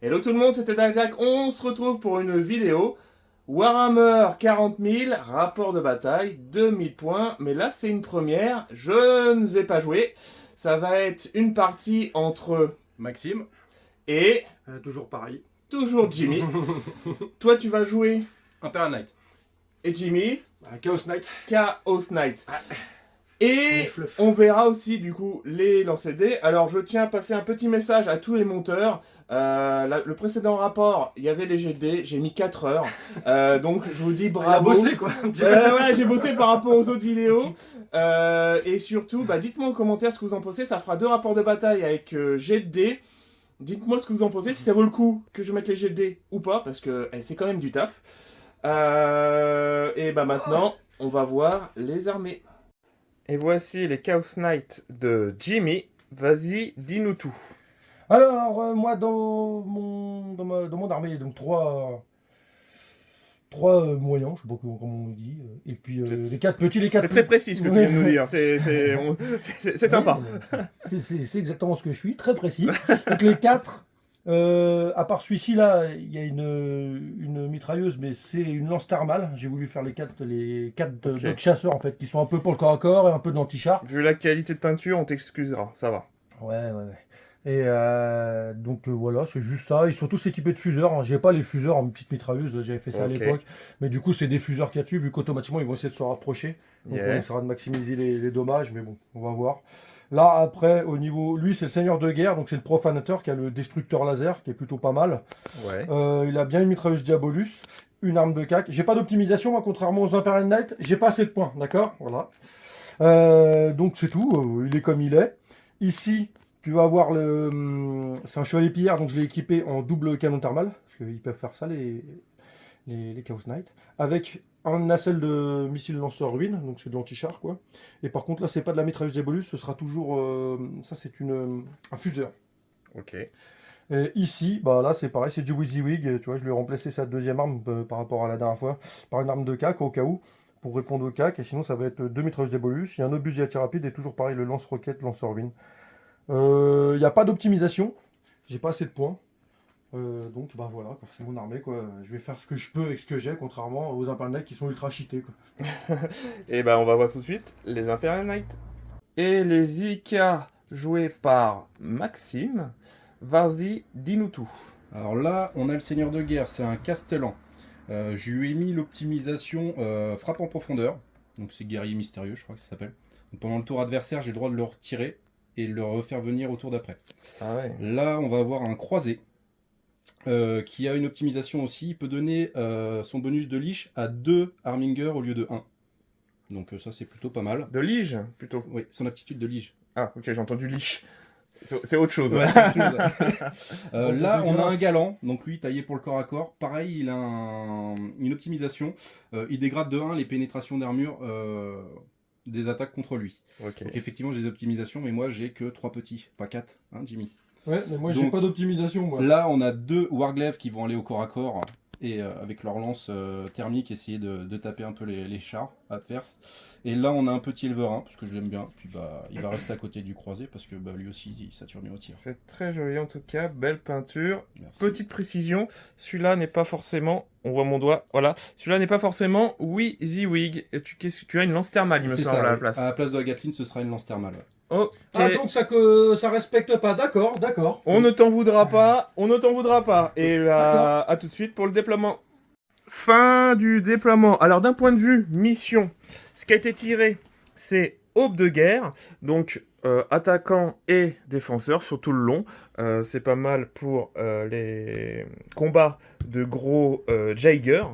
Hello tout le monde, c'était Jack. On se retrouve pour une vidéo Warhammer 40 000, rapport de bataille, 2000 points. Mais là, c'est une première. Je ne vais pas jouer. Ça va être une partie entre Maxime, et toujours pareil. toujours Jimmy. Toi, tu vas jouer Imperial Knight. et Jimmy, Chaos Knight. Chaos Knight. Et Fluff. on verra aussi du coup les lancers dés. Alors je tiens à passer un petit message à tous les monteurs. Le précédent rapport, il y avait les jets de dés, j'ai mis 4 heures. Donc je vous dis Il a bravo. bossé quoi. Ouais, j'ai bossé par rapport aux autres vidéos. Et surtout, dites-moi en commentaire ce que vous en pensez. Ça fera 2 rapports de bataille avec jet de dés. Dites-moi ce que vous en pensez, si ça vaut le coup que je mette les jets de dés ou pas, parce que c'est quand même du taf. Et maintenant, on va voir les armées. Et voici les Chaos Knights de Jimmy. Vas-y, dis-nous tout. Alors, moi, dans mon armée, donc trois moyens, je sais pas comment on dit, et puis les quatre petits, les quatre C'est très petits. précis ce que tu viens de nous dire. C'est sympa. C'est exactement ce que je suis, très précis. Donc les quatre, à part celui-ci là, il y a une mitrailleuse, mais c'est une lance thermale. J'ai voulu faire les quatre Ok. dog chasseurs en fait, qui sont un peu pour le corps à corps et un peu d'anti-char. Vu la qualité de peinture, on t'excusera, ça va. Ouais. Et donc voilà, c'est juste ça. Ils sont tous équipés de fuseurs, hein. J'ai pas les fuseurs en petite mitrailleuse, j'avais fait ça à Ok. l'époque. Mais du coup, c'est des fuseurs qu'il y a dessus, vu qu'automatiquement ils vont essayer de se rapprocher. Donc Yeah. on essaiera de maximiser les dommages, mais bon, on va voir. Là, après, au niveau. Lui, c'est le seigneur de guerre, donc c'est le profanateur qui a le destructeur laser, qui est plutôt pas mal. Ouais. Il a bien une mitrailleuse Diabolus, une arme de cac. J'ai pas d'optimisation, moi, contrairement aux Imperial Knight, j'ai pas assez de points, d'accord. Voilà. Donc c'est tout, il est comme il est. Ici, tu vas avoir c'est un chevalier pillard, donc je l'ai équipé en double canon thermal, parce qu'ils peuvent faire ça, les Chaos Knight, avec un nacelle de missile lanceur ruine, donc c'est de l'anti-char, quoi. Et par contre, là, c'est pas de la mitrailleuse Diabolus, ce sera toujours. Ça, c'est un fuseur. Ok. Et ici, bah là, c'est pareil, c'est du WYSIWYG, tu vois, je lui ai remplacé sa deuxième arme par rapport à la dernière fois, par une arme de cac, au cas où, pour répondre au cac, et sinon, ça va être deux mitrailleuses Diabolus, il y a un obus à tir rapide, et toujours pareil, le lance-roquette, lanceur ruine. Il n'y a pas d'optimisation, j'ai pas assez de points. Donc bah voilà, quoi, c'est mon armée quoi. Je vais faire ce que je peux avec ce que j'ai, contrairement aux Imperial qui sont ultra cheatés quoi. Et on va voir tout de suite les Imperial Knights. Et les Ika joués par Maxime. Vas-y, dis-nous tout. Alors là, on a le seigneur de guerre, c'est un Castellan. Je lui ai mis l'optimisation frappe en profondeur. Donc c'est guerrier mystérieux, je crois que ça s'appelle. Donc pendant le tour adversaire, j'ai le droit de le retirer et de le refaire venir au tour d'après. Ah ouais. Là, on va avoir un croisé. Qui a une optimisation aussi, il peut donner son bonus de leash à 2 Harminger au lieu de 1. Donc ça c'est plutôt pas mal. De Lige, plutôt. Oui, son aptitude de lige. Ah, ok, j'ai entendu Liche. C'est autre chose. Ouais, c'est autre chose. Là, on a un dégueulasse. galant, donc lui taillé pour le corps à corps. Pareil, il a une optimisation. Il dégrade de 1 les pénétrations d'armure des attaques contre lui. Ok. Donc effectivement, j'ai des optimisations, mais moi j'ai que 3 petits, pas 4, hein, Jimmy. Ouais, mais moi j'ai Donc, pas d'optimisation moi. Là, on a 2 Warglaives qui vont aller au corps à corps et avec leur lance thermique essayer de taper un peu les chars adverses. Et là, on a un petit Elverin parce que je l'aime bien. Puis il va rester à côté du croisé parce que lui aussi, il sature bien au tir. C'est très joli en tout cas, belle peinture. Merci. Petite précision, celui-là n'est pas forcément, on voit mon doigt, voilà, celui-là n'est pas forcément WYSIWYG. Et tu as une lance thermale, il me C'est semble, ça, à la oui. place. À la place de la Gatling, ce sera une lance thermale. Ouais. Ok. Ah donc ça respecte pas, d'accord. On ne t'en voudra pas, on ne t'en voudra pas. Et D'accord. à tout de suite pour le déploiement. Fin du déploiement. Alors d'un point de vue mission, ce qui a été tiré, c'est aube de guerre, donc attaquant et défenseur sur tout le long. C'est pas mal pour les combats de gros Jaeger.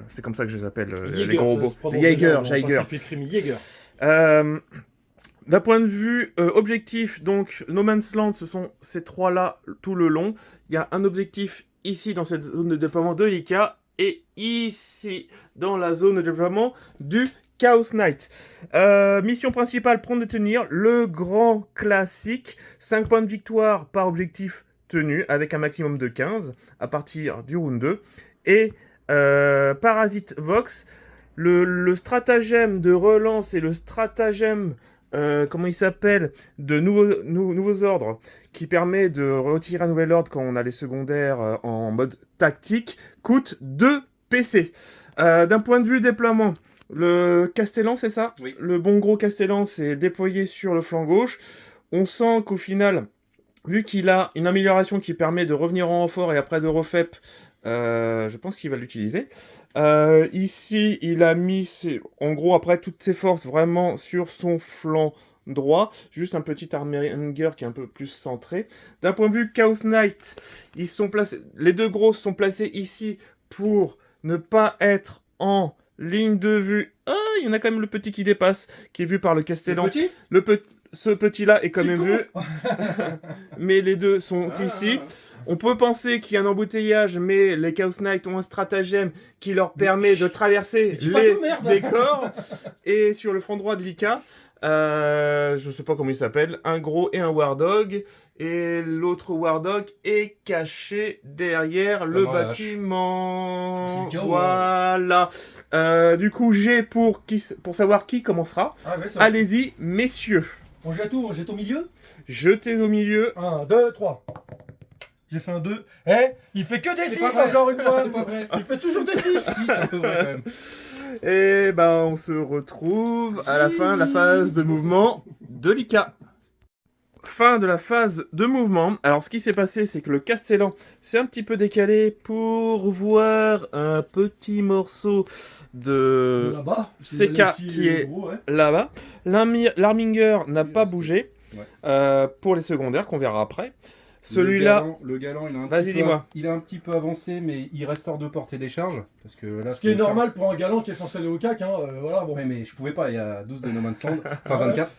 C'est comme ça que je les appelle, les gros robots. Jaeger. Jaeger. D'un point de vue objectif, donc No Man's Land, ce sont ces trois-là tout le long. Il y a un objectif ici dans cette zone de déploiement de l'ICA et ici dans la zone de déploiement du Chaos Knight. Mission principale, prendre et tenir le grand classique. 5 points de victoire par objectif tenu avec un maximum de 15 à partir du round 2. Et Parasite Vox, le stratagème de relance et le stratagème comment il s'appelle, de nouveaux ordres, qui permet de retirer un nouvel ordre quand on a les secondaires en mode tactique, coûte 2 PC. D'un point de vue déploiement, le Castellan, c'est ça? Oui. Le bon gros Castellan, c'est déployé sur le flanc gauche. On sent qu'au final, vu qu'il a une amélioration qui permet de revenir en renfort et après de refep, je pense qu'il va l'utiliser. Ici, il a mis, en gros, après toutes ses forces vraiment sur son flanc droit. Juste un petit Arminger qui est un peu plus centré. D'un point de vue Chaos Knight, ils sont placés, les deux grosses sont placées ici pour ne pas être en ligne de vue. Ah, il y en a quand même le petit qui dépasse, qui est vu par le Castellan. Ce petit-là est quand même vu. Mais les deux sont ici. On peut penser qu'il y a un embouteillage, mais les Chaos Knights ont un stratagème qui leur permet de traverser les décors. Et sur le front droit de Lika, je sais pas comment il s'appelle, un gros et un War Dog. Et l'autre War Dog est caché derrière le bâtiment. Voilà. Du coup, j'ai pour savoir qui commencera. Ah ouais, allez-y, messieurs. On jette où? On jette au milieu? Jetez au milieu. 1, 2, 3. J'ai fait un 2. Il fait que des 6 encore une fois. Il fait toujours des 6. C'est un peu vrai quand même. Et ben on se retrouve à la fin de la phase de mouvement de Lika. Fin de la phase de mouvement. Alors ce qui s'est passé, c'est que le Castellan s'est un petit peu décalé pour voir un petit morceau de là-bas, CK qui est gros, ouais. là-bas. L'Arminger n'a Oui, pas c'est- bougé pour les secondaires qu'on verra après. Le Celui-là, galant, il a Vas-y, dis-moi. il a un petit peu avancé, mais il reste hors de portée des charges. Parce que là, Ce qui est normal pour un galant qui est censé aller au cac. Voilà, bon. Ouais, mais je pouvais pas, il y a 12 de No Man's Land, enfin 24.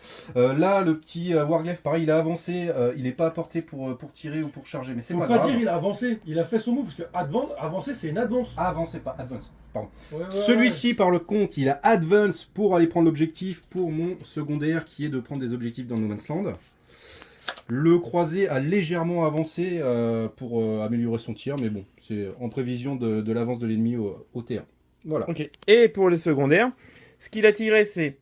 Là, le petit Warglaive, pareil, il a avancé, il est pas à portée pour tirer ou pour charger, mais c'est Faut pas pas grave. dire il a avancé, il a fait son move parce que avancer c'est une advance. Ah, avancé, pas advance, pardon. Ouais, Celui-ci, par le compte, il a advance pour aller prendre l'objectif pour mon secondaire qui est de prendre des objectifs dans No Man's Land. Le croisé a légèrement avancé pour améliorer son tir, mais bon, c'est en prévision de l'avance de l'ennemi au T1. Voilà. ok. Et pour les secondaires, ce qu'il a tiré, c'est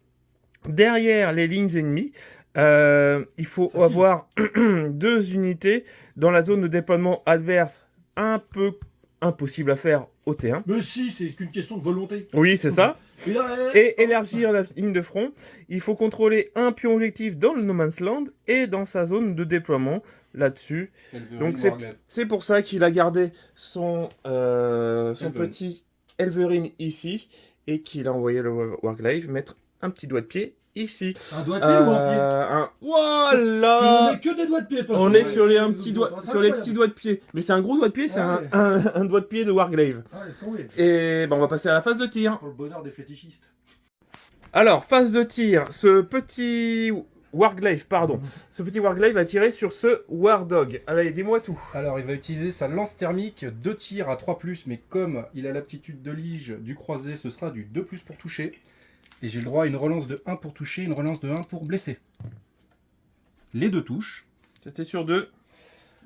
derrière les lignes ennemies. Il faut Facile. avoir 2 unités dans la zone de déploiement adverse, un peu impossible à faire au T1. Mais si, c'est qu'une question de volonté. Oui, c'est ça. Et là, Et élargir la ligne de front, il faut contrôler un pion objectif dans le No Man's Land et dans sa zone de déploiement là-dessus. Donc c'est pour ça qu'il a gardé son petit Elverine ici et qu'il a envoyé le Warglaive mettre un petit doigt de pied ici. un doigt de pied ou un pied Tu Voilà. ne mets que des doigts de pied, toi. On sur est sur les, un petit c'est doigt, sur les petits doigts de pied. Mais c'est un gros doigt de pied, c'est Ouais. un doigt de pied de Warglaive. Ah, laisse tomber. Et ben on va passer à la phase de tir. Pour le bonheur des fétichistes. Alors, phase de tir, ce petit Warglaive va tirer sur ce War Dog. Allez, dis-moi tout. Alors, il va utiliser sa lance thermique, 2 tirs à 3+, mais comme il a l'aptitude de lige du croisé, ce sera du 2+ pour toucher. Et j'ai le droit à une relance de 1 pour toucher, une relance de 1 pour blesser. Les 2 touches. C'était sur 2.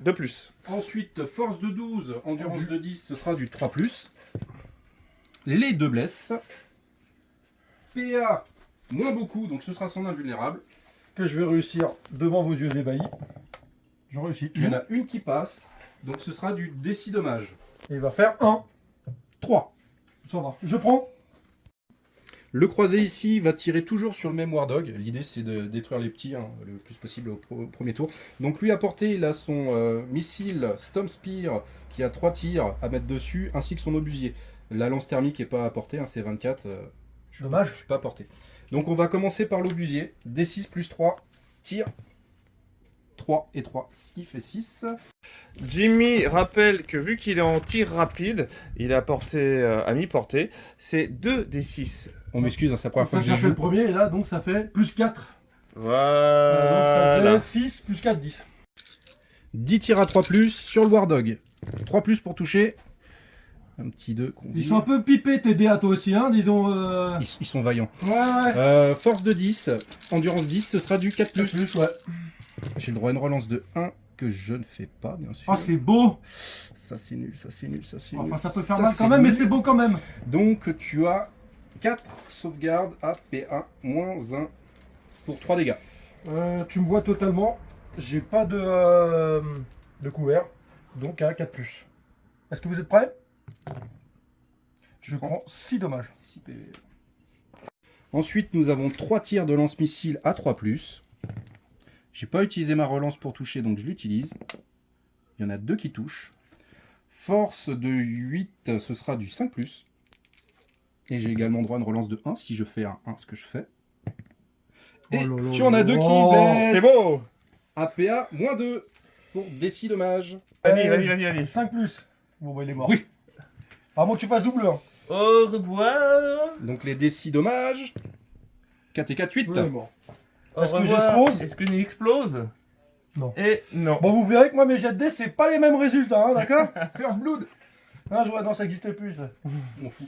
De plus. Ensuite, force de 12, endurance de 10, ce sera du 3+. Les 2 blesses. PA, moins beaucoup, donc ce sera son invulnérable. Que je vais réussir devant vos yeux ébahis. J'en réussis. Il y en a une qui passe, donc ce sera du décis dommage. Et il va faire 1. 3. Ça va. Je prends. Le croisé ici va tirer toujours sur le même War Dog. L'idée c'est de détruire les petits le plus possible au premier tour. Donc lui à portée, il a son missile Storm Spear qui a 3 tirs à mettre dessus, ainsi que son obusier. La lance thermique n'est pas à portée, c'est 24. Dommage. Je suis pas à portée. Donc on va commencer par l'obusier. D6 plus 3, tir. 3 et 3, ce qui fait 6. Jimmy rappelle que vu qu'il est en tir rapide, il est à mi-portée, c'est 2 des 6. On m'excuse, c'est la première fois que J'ai je fait le joue. premier et là, donc ça fait plus 4. Voilà. Donc ça fait 6 plus 4, 10. 10 tirs à 3 sur le War Dog. 3 pour toucher. Un petit 2 qu'on Ils sont un peu pipés tes dés à toi aussi, hein, dis donc. Ils sont vaillants. Ouais. Force de 10, endurance 10, ce sera du 4+. Plus, ouais. J'ai le droit à une relance de 1 que je ne fais pas, bien sûr. Ah, c'est beau. Ça c'est nul, ça c'est nul, ça c'est nul. Enfin, ça peut faire Ça, mal c'est quand même, mais nul. c'est beau quand même. Donc tu as 4 sauvegardes à P1, moins 1 pour 3 dégâts. Tu me vois totalement. J'ai pas de couvert. Donc à 4+. Est-ce que vous êtes prêts? Je prends 6 dommages. 6 PV. Ensuite, nous avons 3 tirs de lance-missile à 3+. J'ai pas utilisé ma relance pour toucher, donc je l'utilise. Il y en a 2 qui touchent. Force de 8, ce sera du 5+. Et j'ai également droit à une relance de 1 si je fais un 1, ce que je fais. Et tu en as 2 qui baissent. C'est beau. APA -2 pour des 6 dommages. Vas-y. 5+. Bon, bah il est mort. Oui. À moins que tu passes double. Hein. Au revoir. Donc les D6 dommages. 4 et 4, 8. Oui, il est mort. Au Est-ce que revoir. j'explose? Est-ce qu'il explose? Non. Et non. Bon, vous verrez que moi, mes jets de dés, c'est pas les mêmes résultats, hein, d'accord? First Blood. Ah, je vois, non, ça n'existait plus, ça. On fout.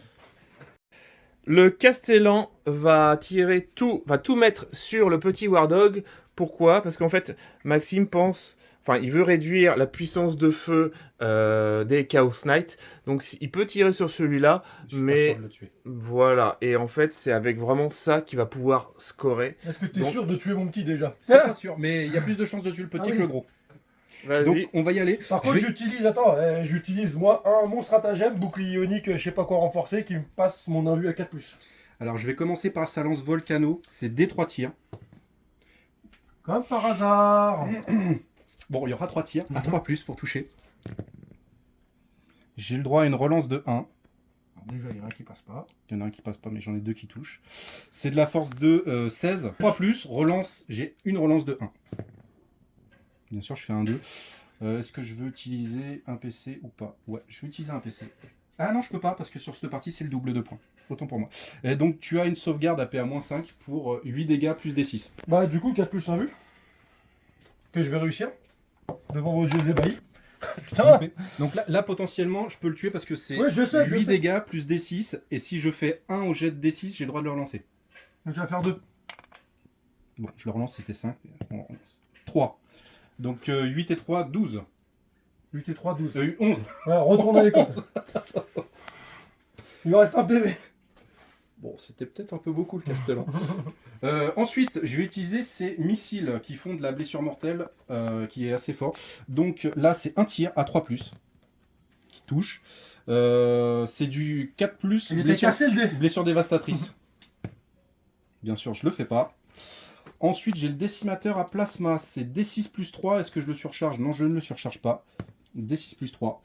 Le Castellan va tout mettre sur le petit War Dog. Pourquoi? Parce qu'en fait, Maxime pense... Enfin, il veut réduire la puissance de feu des Chaos Knight. Donc, il peut tirer sur celui-là, mais... de le tuer. Voilà. Et en fait, c'est avec vraiment ça qu'il va pouvoir scorer. Est-ce que t'es Donc- sûr de tuer mon petit, déjà? C'est pas sûr, mais il y a plus de chances de tuer le petit Ah oui. que le gros. Vas-y. Donc on va y aller. Par contre, j'utilise, moi, mon stratagème, bouclier ionique, je sais pas quoi renforcer, qui me passe mon invu à 4+. Alors je vais commencer par sa lance volcano. C'est des 3 tirs. Comme par hasard. Bon, il y aura 3 tirs, à 3+ pour toucher. J'ai le droit à une relance de 1. Alors déjà, il y en a un qui passe pas. Il y en a un qui passe pas, mais j'en ai 2 qui touchent. C'est de la force de 16. 3+, relance, j'ai une relance de 1. Bien sûr, je fais un 2. Est-ce que je veux utiliser un PC ou pas? Ouais, je vais utiliser un PC. Ah non, je peux pas, parce que sur cette partie, c'est le double de points. Autant pour moi. Et donc, tu as une sauvegarde AP à -5 pour 8 dégâts plus des 6. Bah, du coup, 4+ invu. Que je vais réussir. Devant vos yeux ébahis. Putain. Donc là, potentiellement, je peux le tuer parce que c'est Ouais, je sais, 8 dégâts plus des 6. Et si je fais 1 au jet de D6, j'ai le droit de le relancer. Donc, je vais faire 2. Bon, je le relance, c'était 5. On relance. 3. Donc 8 et 3, 12. 8 et 3, 12. 11. Ouais, retourne à l'école. Il me reste un PV. Bon, c'était peut-être un peu beaucoup le Castellan. Ensuite, je vais utiliser ces missiles qui font de la blessure mortelle, qui est assez fort. Donc là, c'est un tir à 3+, qui touche. C'est du 4+, Il était cassé le dé. blessure dévastatrice. Bien sûr, je le fais pas. Ensuite, j'ai le décimateur à plasma, c'est D6 plus 3. Est-ce que je le surcharge? Non, je ne le surcharge pas. D6 plus 3.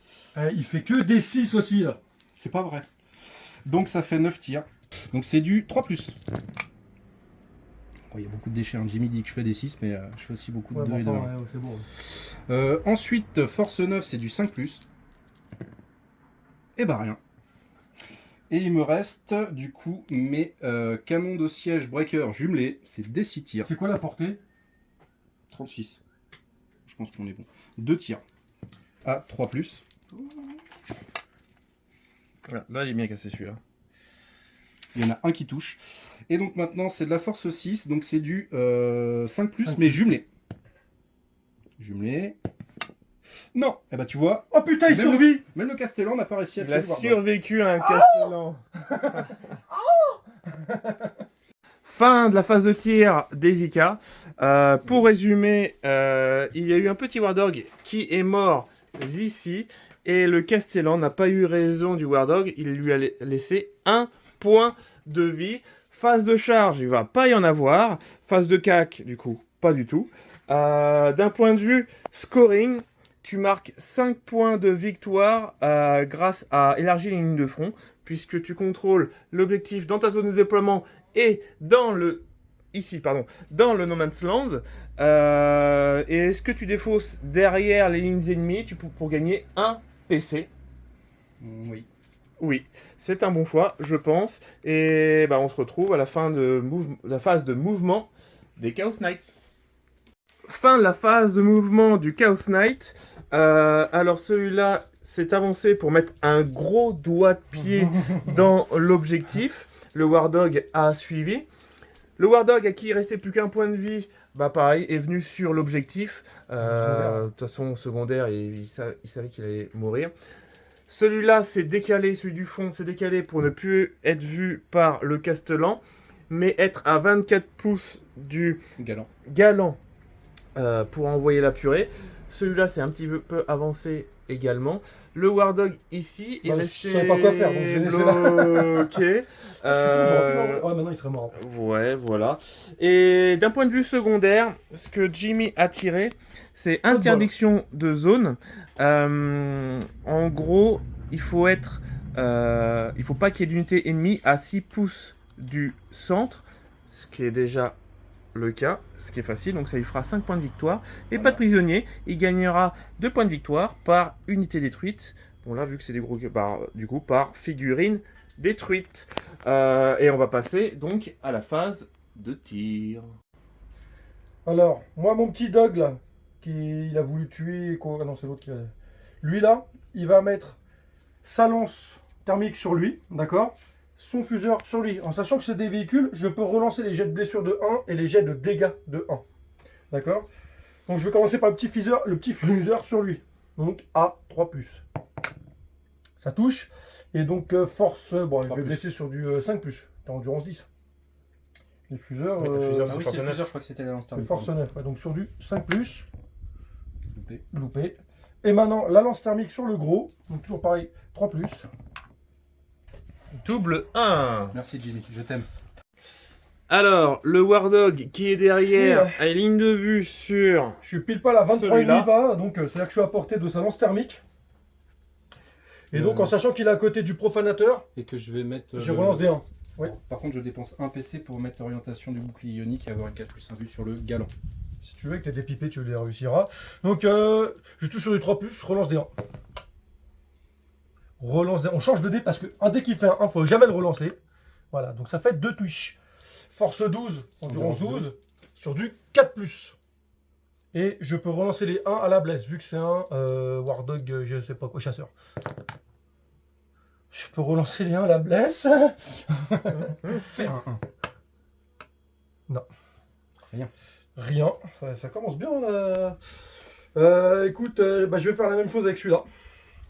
Il fait que des 6 aussi, là. C'est pas vrai. Donc ça fait 9 tirs. Donc c'est du 3+. Bon, il y a beaucoup de déchets. Hein. Jimmy dit que je fais des 6, mais je fais aussi beaucoup de 2 et de 1. c'est bon. Ensuite, force 9, c'est du 5+. Et bah rien. Et il me reste, du coup, mes canons de siège breaker jumelés. C'est des 6 tirs. C'est quoi la portée? 36. Je pense qu'on est bon. 2 tirs. À 3+. Voilà, là, il est bien cassé celui-là. Il y en a un qui touche. Et donc maintenant, c'est de la force 6. Donc c'est du 5+, mais jumelé. Jumelé. Non. Eh bah tu vois, Oh putain, il Même survit. même le Castellan n'a pas réussi à Il tuer a le Warlock. survécu à un Castellan. Fin de la phase de tir d'Ezika. Pour résumer, il y a eu un petit War Dog qui est mort ici. Et le Castellan n'a pas eu raison du War Dog. Il lui a laissé un point de vie. Phase de charge, il va pas y en avoir. Phase de cac, du coup, pas du tout. D'un point de vue scoring, tu marques 5 points de victoire grâce à élargir les lignes de front, puisque tu contrôles l'objectif dans ta zone de déploiement et dans le dans le No Man's Land. Et est-ce que tu défausses derrière les lignes ennemies pour gagner un PC? Oui. Oui, c'est un bon choix, je pense. Et bah, on se retrouve à la fin de la phase de mouvement des Chaos Knights. Fin de la phase de mouvement du Chaos Knight. Alors celui-là s'est avancé pour mettre un gros doigt de pied dans l'objectif. Le War Dog a suivi. Le War Dog, à qui il restait plus qu'un point de vie, bah pareil, est venu sur l'objectif. De toute façon, secondaire, il savait qu'il allait mourir. Celui-là s'est décalé, celui du fond s'est décalé pour ne plus être vu par le Castellan. mais être à 24 pouces du Galant. galant pour envoyer la purée. Celui-là, c'est un petit peu avancé également. Le War Dog ici est Ouais, resté je savais pas quoi faire, donc j'ai laissé là. bloqué. Ouais, maintenant il serait mort. Ouais, voilà. Et d'un point de vue secondaire, ce que Jimmy a tiré, c'est Pas de interdiction de zone. En gros, il faut être, il faut pas qu'il y ait d'unité ennemie à 6 pouces du centre, ce qui est déjà le cas, ce qui est facile, donc ça lui fera 5 points de victoire. Et Voilà. pas de prisonnier, il gagnera 2 points de victoire par unité détruite. Bon là, vu que c'est des gros, du coup, par figurine détruite. Et on va passer donc à la phase de tir. Alors, moi, mon petit dog là, il a voulu tuer. Ah non, c'est l'autre qui a. Lui là, il va mettre sa lance thermique sur lui, d'accord? Son fuseur sur lui. En sachant que c'est des véhicules, je peux relancer les jets de blessure de 1 et les jets de dégâts de 1. D'accord? Donc je vais commencer par le petit fuseur sur lui. Donc à 3+. Ça touche. Et donc force. Bon, il va blesser sur du 5+. T'as endurance 10. Les fuseurs. Oui, le fuseur, Ah oui, c'est le fuseur, je crois que c'était la lance c'est thermique. force 9. Ouais, donc sur du 5+. Loupé. Loupé. Et maintenant, la lance thermique sur le gros. Donc toujours pareil, 3+. Double 1. Merci Jimmy, je t'aime. Alors, le War Dog qui est derrière, Oui, à ligne de vue sur... Je suis pile pas à 23,5 Celui-là. bas, donc c'est là que je suis à portée de sa lance thermique. Et donc en sachant qu'il est à côté du profanateur, Et que je vais mettre. je relance des 1. Oui. Par contre, je dépense un PC pour mettre l'orientation du bouclier ionique et avoir une 4+1 vue sur le galant. Si tu veux, que t'es dépipé, tu les réussiras. Donc je touche sur du 3+, je relance des 1. Relance des 1. On change de dé parce qu'un dé qui fait un 1, faut jamais le relancer. Voilà, donc ça fait 2 touches. Force 12, endurance 12, sur du 4+. Et je peux relancer les 1 à la blesse, vu que c'est un War Dog, je sais pas quoi, chasseur. Je peux relancer les 1 à la blesse. Faire un 1. Non. Rien. Rien. Ça commence bien là. Écoute, bah, je vais faire la même chose avec celui-là.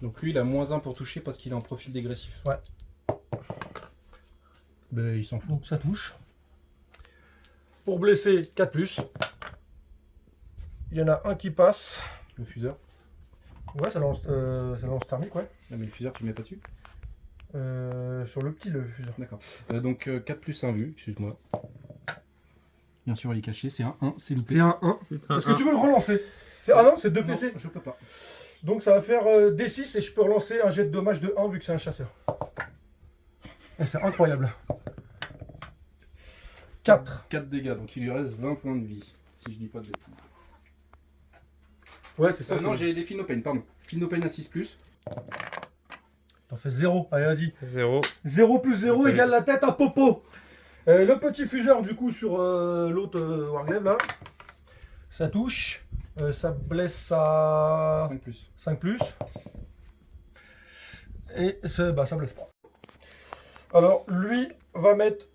Donc lui, il a -1 pour toucher parce qu'il est en profil dégressif. Ouais. Ben, il s'en fout. Donc ça touche. Pour blesser, 4+. Il y en a un qui passe. Le fuseur. Ouais, ça lance thermique, ouais. Ah, mais le fuseur, tu mets pas dessus. Sur le petit, le fuseur. D'accord. Donc 4+1 vue, excuse-moi. Bien sûr, elle est cachée, c'est un 1, c'est loupé. C'est un 1. Est-ce que tu veux le relancer? Ah non, c'est 2 Non, PC. je peux pas. Donc ça va faire D6 et je peux relancer un jet de dommage de 1 vu que c'est un chasseur. Et c'est incroyable. 4. 4 dégâts, donc il lui reste 20 points de vie, si je dis pas de bêtises. Ouais, c'est ça. Non, j'ai des Philnopane, pardon. Philnopane à 6+. T'en fais 0. Allez, vas-y. 0. 0 plus 0 Ok. égale la tête à Popo. Le petit fuseur, du coup, sur l'autre Warglaive, là. Ça touche. Ça blesse à 5+. 5+. Et ça blesse pas. Alors, lui va mettre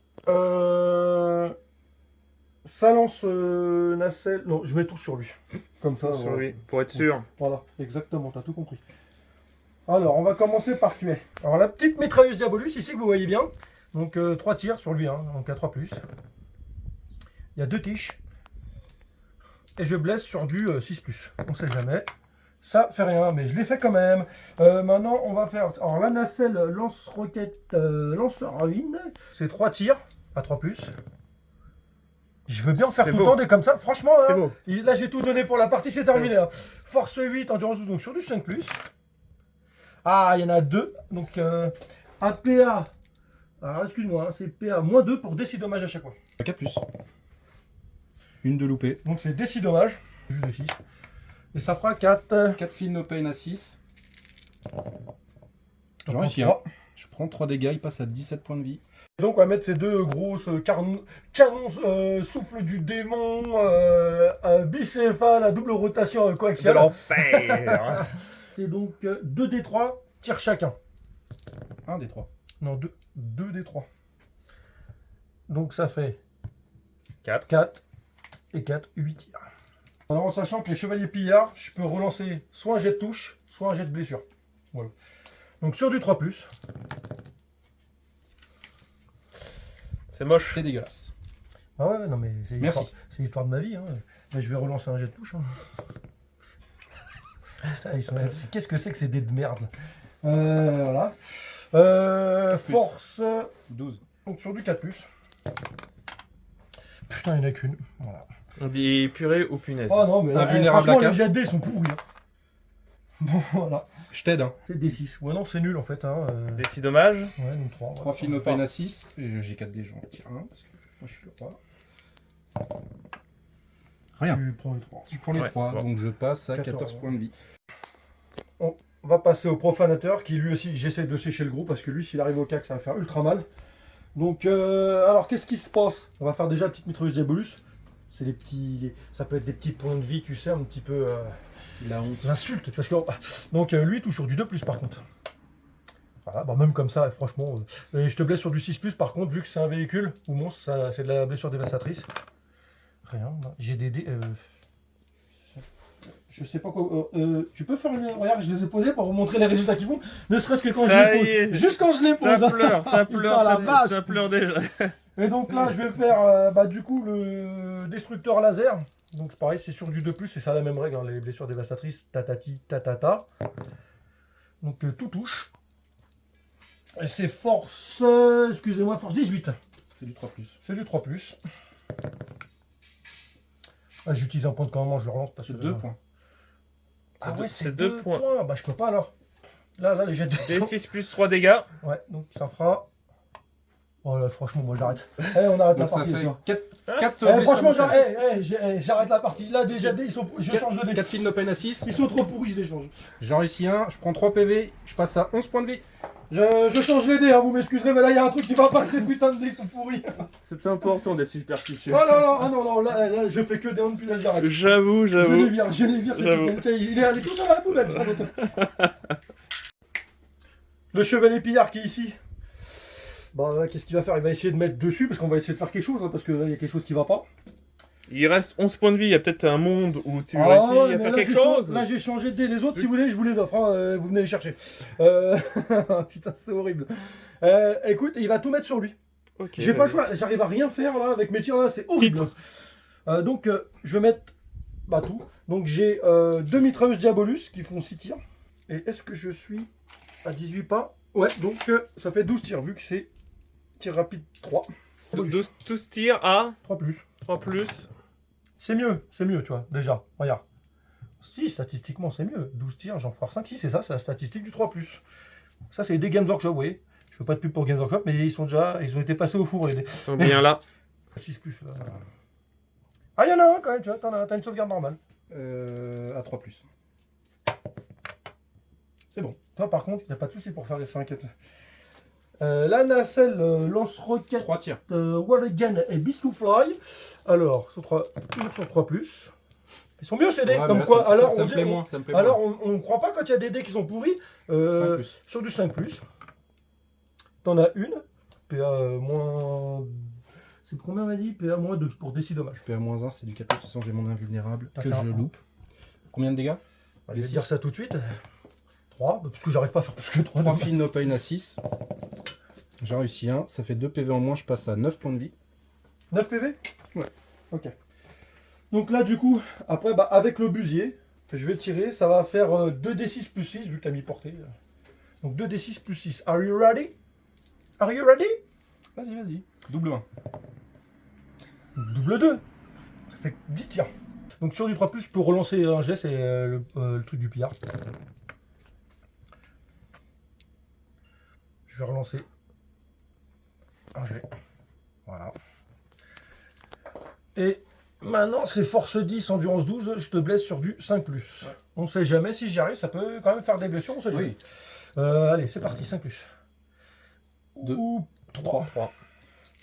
sa lance nacelle. Non, je mets tout sur lui. Comme ça. Sur voilà. lui, pour être sûr. Voilà, exactement, t'as tout compris. Alors, on va commencer par tuer. Alors, la petite mitrailleuse Diabolus, ici, que vous voyez bien. Donc, 3 tirs sur lui, hein, donc à 3+. Il y a 2 tiges. Et je blesse sur du 6+. On sait jamais. Ça fait rien, mais je l'ai fait quand même. Maintenant, on va faire... Alors, la nacelle lance-roquette, lance-ruine. C'est 3 tirs à 3+. Je veux bien en faire C'est tout le beau. temps des comme ça. Franchement, C'est hein, beau. là, j'ai tout donné pour la partie, c'est terminé. Hein. Force 8, endurance 12, donc sur du 5+. Ah, il y en a 2. Donc, un PA... Alors, excuse-moi, hein, c'est PA -2 pour D6 dommages à chaque fois. 4+. Une de loupé. Donc, c'est D6 dommages. Juste D6. Et ça fera 4. 4 Philnopane à 6. Donc, J'en réussis un. 3. Je prends 3 dégâts, il passe à 17 points de vie. Et donc, on va mettre ces deux grosses canons souffle du démon, bicéphale à double rotation De coaxiale. l'enfer. Et donc, 2 D3, tir chacun. 1 des 3. Non, 2 D3. Donc, ça fait 4. 4 et 4, 8 tirs. Alors, en sachant que les chevaliers pillards, je peux relancer soit un jet de touche, soit un jet de blessure. Voilà. Donc, sur du 3+. C'est moche. C'est dégueulasse. Ah ouais, non mais c'est Merci. l'histoire de ma vie. Hein. Mais je vais relancer un jet de touche. Hein. Putain, qu'est-ce que c'est que ces dés de merde là. Voilà. Force 12. donc sur du 4+. Putain, il n'y en a qu'une. Voilà. On dit purée ou punaise. Oh non, mais Invulnérable franchement, à 4. les jets de dés sont pourris. Hein. Bon, voilà. Je t'aide. Hein. C'est D6. Ouais, non, c'est nul en fait. Hein. Des si dommages. Ouais, donc 3. 3 films open à 6. J'ai 4 dés, j'en retire un. Parce que moi, je suis le roi. Rien. Tu prends les 3. Je prends les Ouais, 3, bon. donc je passe à 14, 14 points de vie. On va passer au profanateur qui lui aussi, j'essaie de sécher le groupe parce que lui, s'il arrive au CAC, ça va faire ultra mal. Donc, alors qu'est-ce qui se passe? On va faire déjà la petite mitrailleuse Diabolus. C'est les petits. Ça peut être des petits points de vie, tu sais, un petit peu. La honte. L'insulte. Parce que, donc, lui, il touche sur du 2+, par contre. Voilà, bah, même comme ça, franchement. Et je te blesse sur du 6+, par contre, vu que c'est un véhicule ou monstre, c'est de la blessure dévastatrice. Rien. J'ai des dés. Je sais pas quoi. Tu peux faire une. Regarde, je les ai posés pour vous montrer les résultats qu'ils font. Ne serait-ce que quand Ça je y les est, pose. Juste quand je les pose. Ça pleure, ça Putain, pleure, la vache. ça pleure déjà. Et donc là, je vais faire du coup le destructeur laser. Donc c'est pareil, c'est sur du 2+, c'est ça la même règle, hein, les blessures dévastatrices, tatati, tatata. Donc tout touche. Et c'est force, excusez-moi, force 18. C'est du 3+. C'est du 3+. Ah, j'utilise un point de commandement, je le relance parce que... C'est 2 points. Ah ouais, C'est c'est deux 2 points. points. Bah je peux pas alors. Là, les jets de... D6 plus 3 dégâts. Ouais, donc ça fera... Oh là, franchement, moi j'arrête. On arrête la Donc ça partie. fait ça. 4 Franchement, j'arrête la partie. Là, déjà, je change de dé. 4 films open à 6. Ils sont trop pourris, je les change. J'en réussis un, je prends 3 PV, je passe à 11 points de vie. Je change les dés, hein, vous m'excuserez, mais là, il y a un truc qui va pas, ces putains de dés sont pourris. C'est important d'être superstitieux. Oh là, non, là, je fais que des on depuis là, j'arrête. J'avoue, Je les j'avoue. vire, ces J'avoue. putains de dés. Il est allé tout seul à la poubelle, ça, l'autre. Le chevalier pillard qui est ici. Bah, qu'est-ce qu'il va faire? Il va essayer de mettre dessus, parce qu'on va essayer de faire quelque chose, hein, parce que là, il y a quelque chose qui va pas. Il reste 11 points de vie, il y a peut-être un monde où tu Ah réussis ouais, à mais faire là, quelque chose. Là, j'ai changé de dés. Les autres, si vous voulez, je vous les offre. Hein, vous venez les chercher. Putain, c'est horrible. Écoute, il va tout mettre sur lui. Ok, J'ai pas le vas-y. choix. J'arrive à rien faire là avec mes tirs là. C'est horrible. Titre. Donc, je vais mettre tout. Donc, j'ai 2 mitrailleuses Diabolus qui font 6 tirs. Et est-ce que je suis à 18 pas? Ouais, donc ça fait 12 tirs vu que c'est tir rapide 3. 12 tirs à 3 plus. 3 plus. C'est mieux, tu vois, déjà. Regarde. Si, statistiquement, c'est mieux. 12 tirs, j'en ferai 5. Si, c'est ça, c'est la statistique du 3+. Ça, c'est des Games Workshop, vous voyez. Je fais pas de pub pour Games Workshop, mais ils ont été passés au four, les dés. Ils sont bien là. 6+. Là. Ah, il y en a un quand même, tu vois, t'as une sauvegarde normale. À 3+. C'est bon. Toi, par contre, il n'y a pas de souci pour faire les 5. La nacelle lance-roquette 3 tirs. Warrigan et Beast to Fly. Alors, toujours sur 3+. Ils sont mieux ces dés, Ouais, comme mais là, quoi. ça, Alors, ça on me dit, plaît moins. Ça me plaît alors on ne croit pas quand il y a des dés qui sont pourris. 5+. Sur du 5+. T'en as une. PA moins. C'est combien on a dit? PA moins 2 pour décis dommage. PA-1, c'est du 4+. De toute façon, j'ai mon invulnérable T'as que fait je un. loupe. Combien de dégâts? Je vais dire ça tout de suite. 3, parce que j'arrive pas à faire plus que 3. 3 films open à 6. J'en réussis un. Ça fait 2 PV en moins. Je passe à 9 points de vie. 9 PV? Ouais. Ok. Donc là, du coup, après, avec l'obusier, je vais tirer. Ça va faire 2d6 plus 6, vu que t'as mis portée. Donc 2d6 plus 6. Are you ready? Are you ready? Vas-y. Double 1. Double 2. Ça fait 10 tirs. Donc sur du 3+, je peux relancer un jet, c'est le truc du pillard. Je vais relancer un jet. Voilà. Et maintenant, c'est force 10, endurance 12, je te blesse sur du 5+. Ouais. On sait jamais, si j'y arrive, ça peut quand même faire des blessures, on sait jamais. Oui. Allez, c'est parti, 5+. Deux. Ou 3.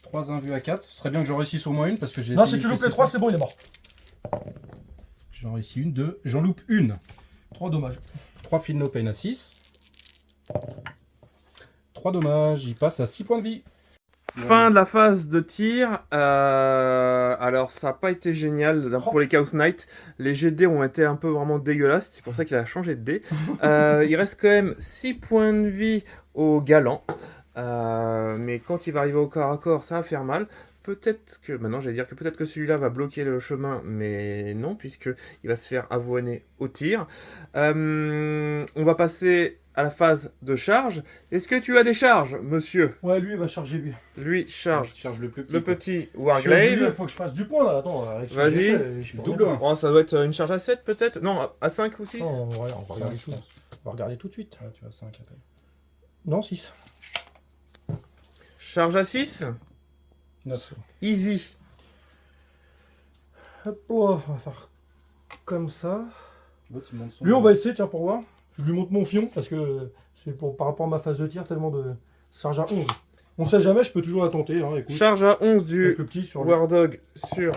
3 invus à 4. Ce serait bien que j'en réussisse au moins une parce que j'ai. Non, si tu loupes les 3, c'est bon, il est mort. J'en réussis une, 2. J'en loupe une. 3 dommages. 3 films no pain à 6. 3 dommages. Il passe à 6 points de vie. Fin de la phase de tir. Alors, ça n'a pas été génial pour les Chaos Knight. Les GD ont été un peu vraiment dégueulasses. C'est pour ça qu'il a changé de dé. Il reste quand même 6 points de vie au galant. Mais quand il va arriver au corps à corps, ça va faire mal. Peut-être que, maintenant j'allais dire que peut-être que celui-là va bloquer le chemin, mais non, puisque il va se faire avoiner au tir. On va passer à la phase de charge. Est-ce que tu as des charges, monsieur? Ouais, lui, il va charger lui. Lui charge Charge le plus petit. le quoi. petit Il Warglaive. faut que je fasse du point là. Attends, avec ce que Vas-y. j'ai fait, je peux Double. rien faire. Oh, ça doit être une charge à 7 peut-être? Non, à 5 ou 6? Non, ouais, on va regarder je tout. pense. On va regarder tout de suite. Ouais, tu as 5 à peine. Non, 6. Charge à 6? 9. Easy. Hop, oh, on va faire comme ça. L'autre, il monte son. Lui, on va essayer, tiens, pour voir. Je lui montre mon fion parce que c'est pour par rapport à ma phase de tir, tellement de charge à 11. On sait jamais, je peux toujours la tenter. Hein, écoute. Charge à 11 du Avec le petit sur le War Dog sur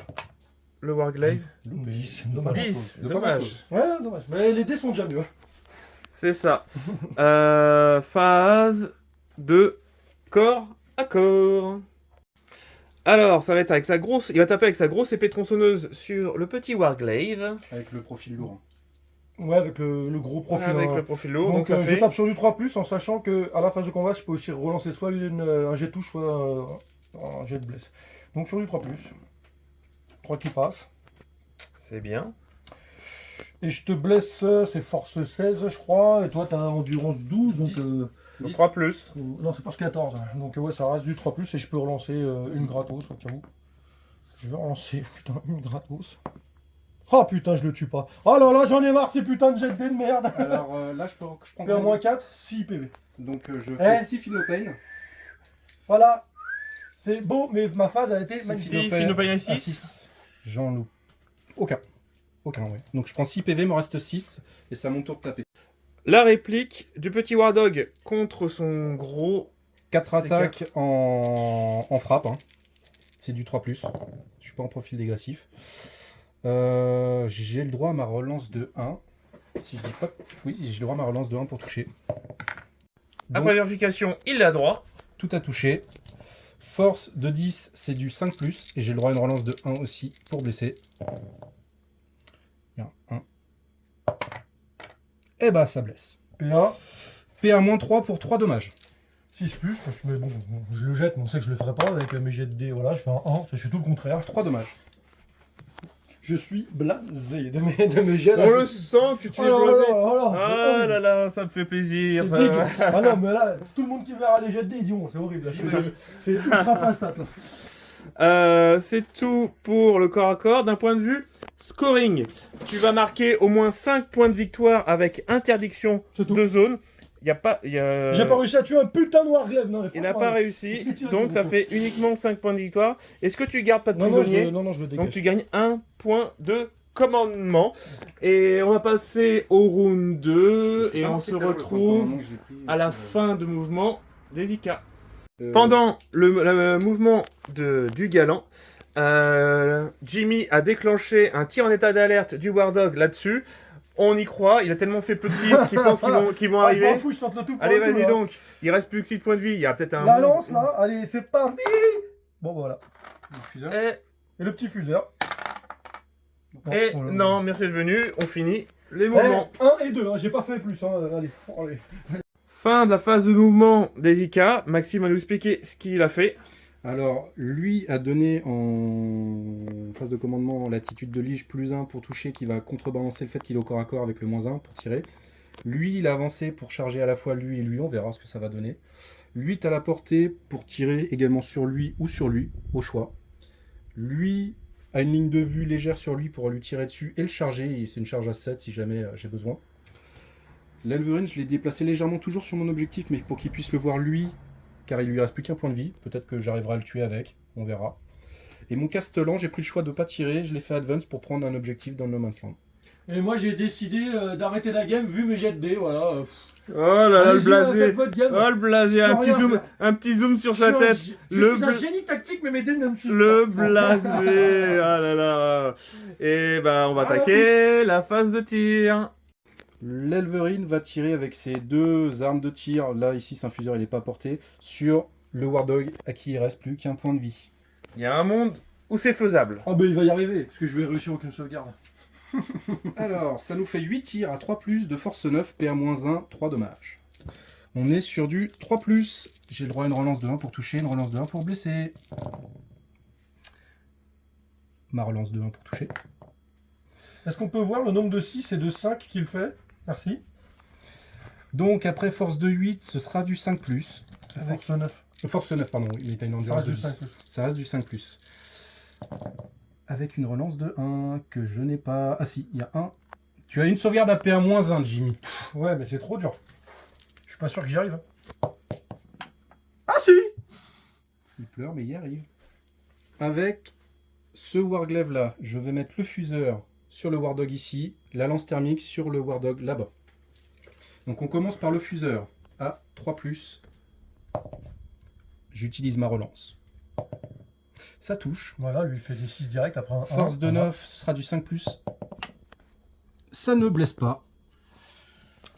le Warglaive. Loupé. 10. Dommage. 10, De pas dommage. grand-chose. Ouais, dommage. Mais les dés sont déjà mieux. Hein. C'est ça. Phase de corps à corps. Alors, ça va être avec sa grosse... Il va taper avec sa grosse épée de tronçonneuse sur le petit Warglaive. Avec le profil lourd. Ouais, avec le gros profil. Avec hein. le profil lourd. Donc, Donc, ça je fait... tape sur du 3+, en sachant que à la phase de combat, je peux aussi relancer soit un jet de touche, soit un jet de blesse. Donc sur du 3+. 3 qui passe. C'est bien. Et je te blesse, c'est force 16, je crois. Et toi, t'as endurance 12. Donc, 10. Donc 10. 3 plus. non, c'est force 14. Hein. Donc, ouais, ça reste du 3+. Et je peux relancer une gratos, au cas où. Je vais relancer, putain, une gratos. Oh putain, je le tue pas. Oh là là, j'en ai marre, ces putains de jet de dés de merde. Alors là, je prends. PA-4, 6 PV. Donc je fais 6 Philopane. Voilà. C'est beau, mais ma phase a été C'est magnifique. Si, Philopane Philopane à 6. 6. J'en loupe. Aucun. Aucun, ouais. Donc je prends 6 PV, me reste 6. Et c'est à mon tour de taper. La réplique du petit War Dog contre son gros... 4 C'est attaques en frappe. Hein. C'est du 3+. Je suis pas en profil dégressif. J'ai le droit à ma relance de 1. Si je dis pas... Oui, j'ai le droit à ma relance de 1 pour toucher. Donc, Après vérification, il a droit. tout a touché. Force de 10, c'est du 5+. Et j'ai le droit à une relance de 1 aussi pour blesser. Il y a un 1. Et bah ça blesse. PA, PA-3 pour 3 dommages. 6+, parce que mais bon, je le jette, mais on sait que je le ferai pas avec mes jets de dés. Voilà, je fais un 1, je suis tout le contraire. 3 dommages. Je suis blasé de mes jets. On le sent que tu es blasé. Ah c'est là là, ça me fait plaisir. c'est ça. dégueu. Ah non, mais là, tout le monde qui verra les jets de dés, ils diront, c'est horrible. Là. C'est ultra pastat là. C'est tout pour le corps à corps. D'un point de vue scoring, tu vas marquer au moins 5 points de victoire avec interdiction C'est tout. de zone. Il y a pas, il y a... J'ai pas réussi à tuer un putain de Warglaive, non, mais Il n'a franchement, pas réussi, je l'ai tiré donc tout ça le fait uniquement 5 points de victoire. Est-ce que tu gardes pas de non, prisonnier? non, je le dégage. Donc tu gagnes 1 point de commandement. Et on va passer au round 2 et on se retrouve à la fin de mouvement des IK. Pendant le mouvement du galant, Jimmy a déclenché un tir en état d'alerte du War Dog là-dessus. On y croit, il a tellement fait petit qu'il pense qu'ils vont Ah, je m'en arriver. fous, je tente le tout pour Allez, le tout, vas-y là. donc. Il reste plus que 6 points de vie. Il y a peut-être un. La lance là, allez, c'est parti. Bon, voilà. Et Et le petit fuseur. Et Oh là là. non, merci d'être venu. On finit les mouvements. 1 et 2, hein, j'ai pas fait plus. Hein. Allez. Fin de la phase de mouvement des IK. Maxime va nous expliquer ce qu'il a fait. Alors, lui a donné en phase de commandement l'attitude de lige +1 pour toucher, qui va contrebalancer le fait qu'il est au corps à corps avec le -1 pour tirer. Lui, il a avancé pour charger à la fois lui et lui, on verra ce que ça va donner. 8 à la portée pour tirer également sur lui ou sur lui, au choix. Lui a une ligne de vue légère sur lui pour lui tirer dessus et le charger, c'est une charge à 7 si jamais j'ai besoin. L'Elverine, je l'ai déplacé légèrement toujours sur mon objectif, mais pour qu'il puisse le voir lui, car il lui reste plus qu'un point de vie. Peut-être que j'arriverai à le tuer avec, on verra. Et mon Castellan, j'ai pris le choix de ne pas tirer, je l'ai fait advance pour prendre un objectif dans le No Man's Land. Et moi j'ai décidé d'arrêter la game vu mes jets de dés, voilà. Oh là là, le Allez-y, blasé. faites votre game. Oh le blasé, Je peux rien faire. un petit zoom sur sa tête. Je Le suis un bl- génie tactique, mais mes dés ne me suivent Le pas. blasé. Ah là là. Et bah on va attaquer la phase de tir. L'Elverine va tirer avec ses 2 armes de tir, là ici c'est un fuseur, il n'est pas porté, sur le War Dog à qui il reste plus qu'un point de vie. Il y a un monde où c'est faisable. Ah bah il va y arriver, parce que je vais réussir aucune sauvegarde. Alors, ça nous fait 8 tirs à 3+, de force 9, PA-1, 3 dommages. On est sur du 3+, J'ai le droit à une relance de 1 pour toucher, une relance de 1 pour blesser. Ma relance de 1 pour toucher. Est-ce qu'on peut voir le nombre de 6 et de 5 qu'il fait? Merci. Donc après force de 8, ce sera du 5+. Force 9. Force 9, pardon, oui, mais t'as une Ça endurance reste de du 10. 5+. Ça reste du 5+. Avec une relance de 1 que je n'ai pas. Ah si, il y a 1. Tu as une sauvegarde à PA-1, Jimmy. Ouais, mais c'est trop dur. Je suis pas sûr que j'y arrive. Ah si! Il pleure, mais il y arrive. Avec ce Warglaive là, je vais mettre le fuseur sur le Wardog ici, la lance thermique sur le Wardog là-bas. Donc on commence par le fuseur à 3+. J'utilise ma relance. Ça touche. Voilà, lui il fait des 6 directs après un Force 1. de 9, ce sera du 5+. Ça ne blesse pas.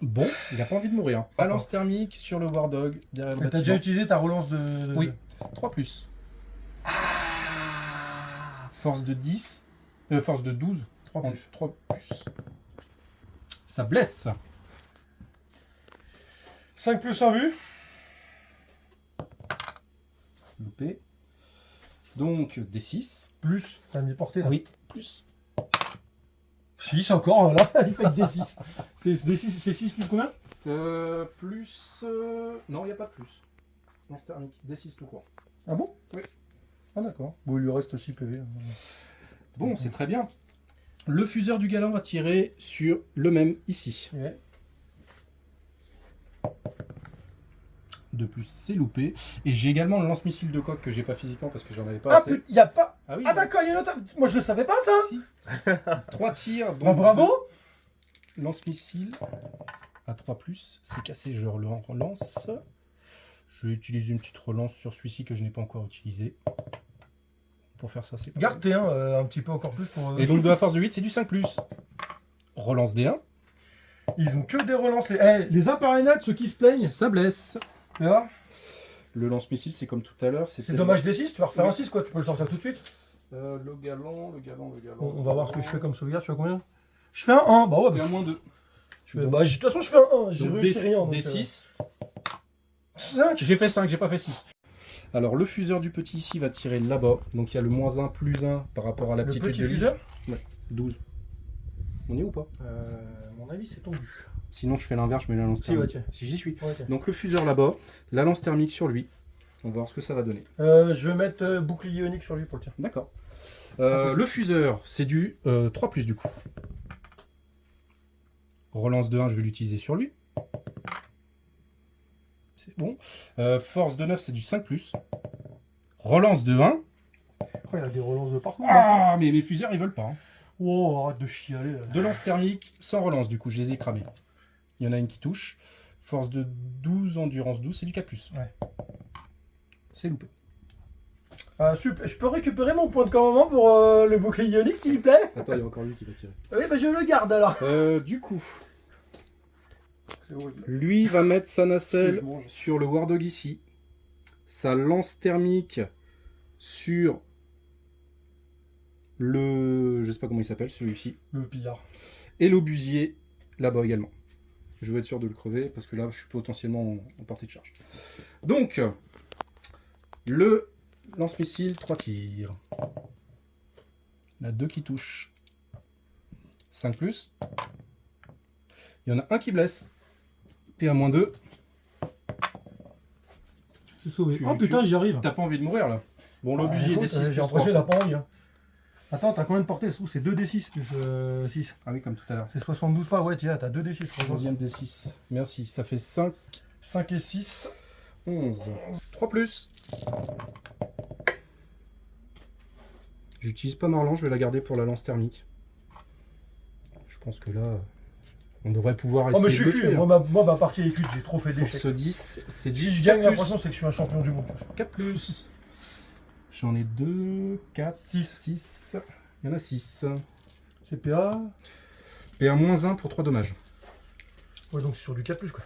Bon, il n'a pas envie de mourir. Balance thermique sur le Wardog derrière le Mais t'as déjà utilisé ta relance de... Oui, 3+. Force de 10. Force de 12. 3+. 3+. Ça blesse. 5+ en vue. Loupé. Donc, D6. Plus, t'as mis portée là. Oui, plus. 6 encore, là, il fait que des 6. C'est des 6, c'est 6 plus combien? Plus... Non, il n'y a pas de plus. Lance thermique. D6 tout court. Ah bon? Oui. Ah d'accord. Bon, il lui reste 6 PV. Bon, c'est très bien. Le fuseur du galant va tirer sur le même ici. Ouais. De plus, c'est loupé. Et j'ai également le lance-missile de coque que j'ai pas physiquement parce que j'en avais pas Ah assez. putain, il y a pas... Ah oui. Ah d'accord, il y a une autre... Moi je le savais pas ça. Si. 3 tirs. Donc Bah, bravo. Lance-missile à 3+. C'est cassé, je le relance. Je vais utiliser une petite relance sur celui-ci que je n'ai pas encore utilisé. Pour faire ça, c'est pas Garde T1 un petit peu encore plus pour... Et donc de la force de 8, c'est du 5+. Relance D1. Ils ont que des relances. Les impérinettes, ceux qui se plaignent. Ça blesse. Tu vois, Le lance-missile, c'est comme tout à l'heure. c'est dommage des 6, tu vas refaire un 6 quoi, tu peux le sortir tout de suite. Le galant. On va voir ce que je fais comme sauvegarde, tu vois combien? Je fais un 1, bah ouais. Et un moins 2. De toute façon je fais un 1, j'ai Donc réussi rien. D6. 5. J'ai fait 5, j'ai pas fait 6. Alors le fuseur du petit ici va tirer là-bas. Donc il y a le -1, +1 par rapport à Le l'aptitude petit de l'île. fuseur 12. On y est ou pas? à mon avis c'est tendu. Sinon je fais l'inverse, je mets la lance Si, thermique. ouais, tiens. Si j'y suis. Ouais, tiens. Donc le fuseur là-bas, la lance thermique sur lui. On va voir ce que ça va donner. Je vais mettre bouclier ionique sur lui pour le tir. D'accord. Le fuseur, c'est du 3+ du coup. Relance de 1, je vais l'utiliser sur lui. C'est bon. Force de 9, c'est du 5+. Relance de 1. Oh, il a des relances de partout. Ah, mais mes fuseurs, ils veulent pas. Hein. Oh, arrête de chialer. Là. De lance thermique, sans relance du coup, je les ai cramés. Il y en a une qui touche. Force de 12, endurance 12, c'est du 4+. Ouais. C'est loupé. Super. Je peux récupérer mon point de commandement pour le bouclier ionique s'il vous plaît? Attends, il y a encore lui qui va tirer. Oui, bah je le garde alors. Du coup, C'est horrible. lui va mettre sa nacelle Excuse-moi, je- sur le Wardog ici. Sa lance thermique sur le... Je sais pas comment il s'appelle, celui-ci. Le pillard. Et l'obusier là-bas également. Je veux être sûr de le crever parce que là, je suis potentiellement en portée de charge. Donc, le lance-missile, 3 tirs. Il y en a 2 qui touchent. 5+. Il y en a un qui blesse. PA-2. C'est sauvé. Tu- Oh putain, tu- j'y arrive. T'as pas envie de mourir là. Bon, l'obusier Écoute, des 6 j'ai l'impression qu'il a pas envie. Hein. Attends, t'as combien de portée? C'est 2d6 plus 6. Ah oui, comme tout à l'heure. C'est 72 pas, ouais, tiens, t'as 2d6. 11e des 6. Merci, ça fait 5, 5 et 6. 11. 3+. J'utilise pas Marlan, je vais la garder pour la lance thermique. Je pense que là, on devrait pouvoir Oh, mais essayer je de suis le cuit. tuer. Moi, ma partie est cuite, j'ai trop fait d'échecs. Force 10, c'est Si 10. je gagne, l'impression, c'est que je suis un champion du monde. 4+. J'en ai 2, 4, 6. Il y en a 6. C'est PA. Et un -1 pour 3 dommages. Ouais, donc c'est sur du 4+, quoi.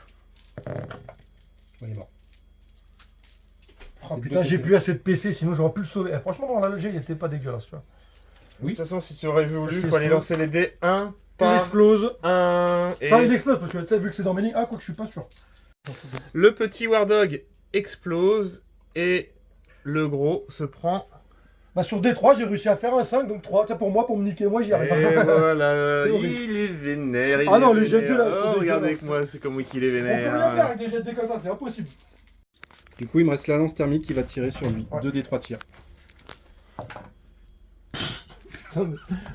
Il est mort. Oh C'est putain, deux j'ai PC. plus assez de PC, sinon j'aurais pu le sauver. Eh, franchement, dans la logique, il était pas dégueulasse, tu vois. Oui. De toute façon, si tu aurais voulu, Parce il qu'il fallait explose. lancer les dés 1 Il par explose. 1. Et Pas il explose, parce que tu sais, vu que c'est dans mes lignes. Ah, quoi que je suis pas sûr. le petit Wardog explose et le gros se prend. Bah, sur D3, j'ai réussi à faire un 5, donc 3. Tiens, pour moi, pour me niquer, moi, j'y Et arrive. voilà, C'est horrible. il est vénère. Ah non, les jets de dés, là, Oh, sont regardez dégueulasses. que moi, c'est comme qu'il est On peut vénère. rien faire avec des jets de dés comme ça, c'est impossible. Du coup, il me reste la lance thermique qui va tirer sur lui. Ouais. 2 des 3 tirs.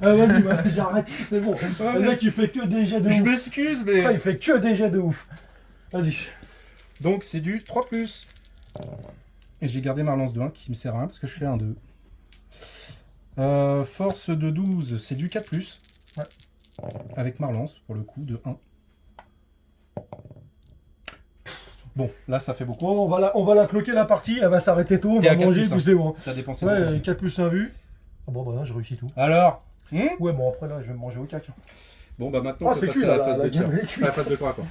Vas-y, j'arrête, c'est bon. Le mec, il fait que des jets de Je ouf. m'excuse, Ah, mais... il fait que des jets de ouf. Vas-y. Donc, c'est du 3+. Et j'ai gardé ma relance de 1 qui me sert à rien parce que je fais un 2. Force de 12, c'est du 4+. Ouais. Avec ma relance, pour le coup, de 1. Bon, là, ça fait beaucoup. Bon, on va la cloquer la partie, elle va s'arrêter tôt, on T'es va à 4 manger, plus, puis c'est bon. T'as dépensé Ouais, tout. 4 plus 1 vu. Ah bon, bah là, j'ai réussi tout. Alors Ouais, bon, après là, je vais me manger au cac. Bon, bah maintenant, Ah, on peut c'est passer cul, à là, la phase la de tir. game est cuite. La phase de corps à corps.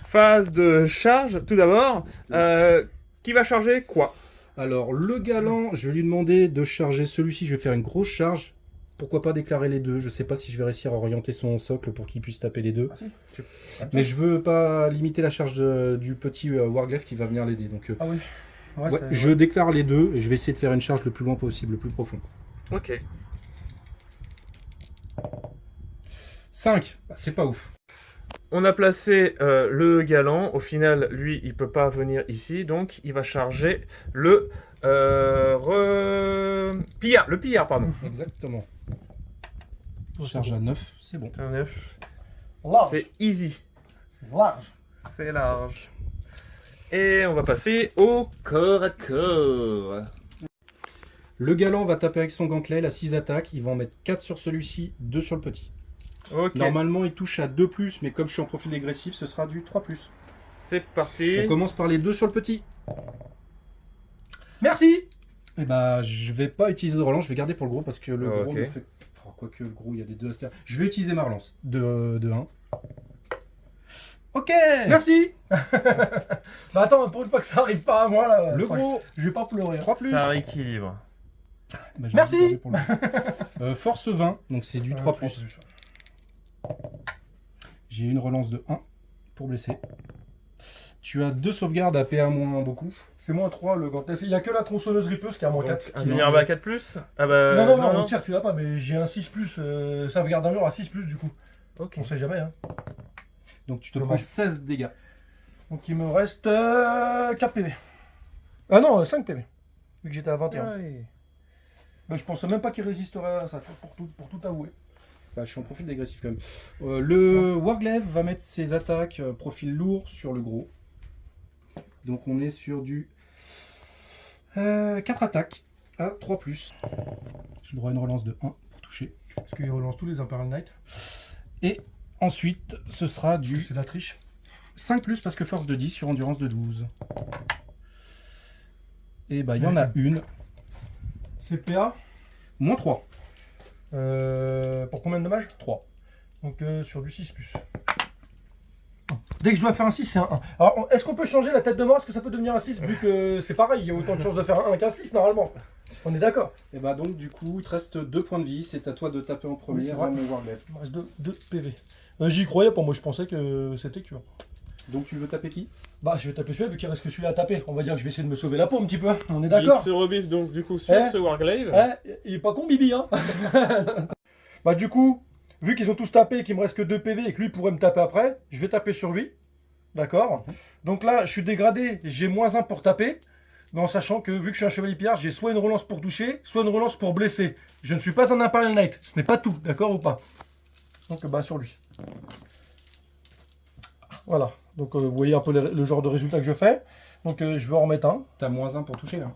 Phase de charge, tout d'abord. Qui va charger quoi? Alors, le galant, je vais lui demander de charger celui-ci. Je vais faire une grosse charge. Pourquoi pas déclarer les deux? Je sais pas si je vais réussir à orienter son socle pour qu'il puisse taper les deux. Ah, si. Mais je veux pas limiter la charge du petit Warglaive qui va venir l'aider. Donc, Ah oui. Ouais, ouais, c'est- je déclare les deux et je vais essayer de faire une charge le plus loin possible, le plus profond. Ok. 5, bah, c'est pas ouf. On a placé le galant. Au final, lui, il peut pas venir ici, donc il va charger le pillard. Le pillard, pardon. Exactement. Oh, Charge c'est à 9, c'est bon. C'est un 9. large. C'est easy. C'est large. C'est large. Et on va passer au corps à corps. Le galant va taper avec son gantelet, il a 6 attaques. Il va en mettre 4 sur celui-ci, 2 sur le petit. Ok. Normalement, il touche à 2+, mais comme je suis en profil dégressif, ce sera du 3+. C'est parti. On commence par les 2 sur le petit. Merci. Et bah, je vais pas utiliser de relance, je vais garder pour le gros parce que le gros Ok. me fait. Oh, quoique le gros, il y a des 2 à se faire. Je vais utiliser ma relance de 1. Ok. Merci. Bah attends, pour une fois que ça arrive pas à moi là. Le enfin, gros, Je vais pas pleurer. 3+. Ça rééquilibre. Bah, je Merci. vais garder pour le gros. Force 20, donc c'est du 3+. J'ai une relance de 1 pour blesser. Tu as 2 sauvegardes à PA moins beaucoup. C'est moins 3 le gantelet. Il y a que la tronçonneuse ripeuse qui a moins Donc, 4. un vulnérable à 4 plus. Ah bah. non, au tir tu l'as pas, mais j'ai un 6 plus. Sauvegarde d'un mur à 6 plus du coup. Ok. On sait jamais, hein. Donc tu te Dommage. prends 16 dégâts. Donc il me reste 4 PV. Ah non, 5 PV. Vu que j'étais à 21. Ouais. Bah, je pensais même pas qu'il résisterait à ça, tu vois, pour tout avouer. Bah, je suis en profil dégressif quand même. Le Warglaive va mettre ses attaques profil lourd sur le gros. Donc on est sur du 4 attaques à 3+. J'ai droit à une relance de 1 pour toucher. Parce qu'il relance tous les Imperial Knight. Et ensuite, ce sera du C'est de la triche. 5+, parce que force de 10 sur endurance de 12. Et bah il y en a une. CPA. Moins 3. Pour combien de dommages 3. Donc sur du 6 plus. Dès que je dois faire un 6, c'est un 1. Alors, est-ce qu'on peut changer la tête de mort? Est-ce que ça peut devenir un 6 vu que c'est pareil, il y a autant de chances de faire un 1 qu'un 6 normalement? On est d'accord? Et bah donc du coup, il te reste 2 points de vie. C'est à toi de taper en Oui, premier c'est avant vrai. mon Warglaive. Il me reste 2 PV. J'y croyais pas, moi je pensais que c'était que. Donc tu veux taper qui? Bah, je vais taper celui-là vu qu'il reste que celui-là à taper. On va dire que je vais essayer de me sauver la peau un petit peu. On est Il d'accord? se rebiffe donc du coup sur Eh ce Warglaive. Il est pas con, Bibi, hein? Bah, du coup, vu qu'ils ont tous tapé et qu'il me reste que 2 PV et que lui pourrait me taper après, je vais taper sur lui. D'accord? Donc là, je suis dégradé, j'ai moins 1 pour taper. Mais en sachant que vu que je suis un chevalier pillard, j'ai soit une relance pour toucher, soit une relance pour blesser. Je ne suis pas un Imperial Knight. Ce n'est pas tout, d'accord ou pas? Donc, bah, sur lui. Voilà. Donc, vous voyez un peu le genre de résultat que je fais. Donc, je vais en remettre un. T'as moins 1 pour toucher là.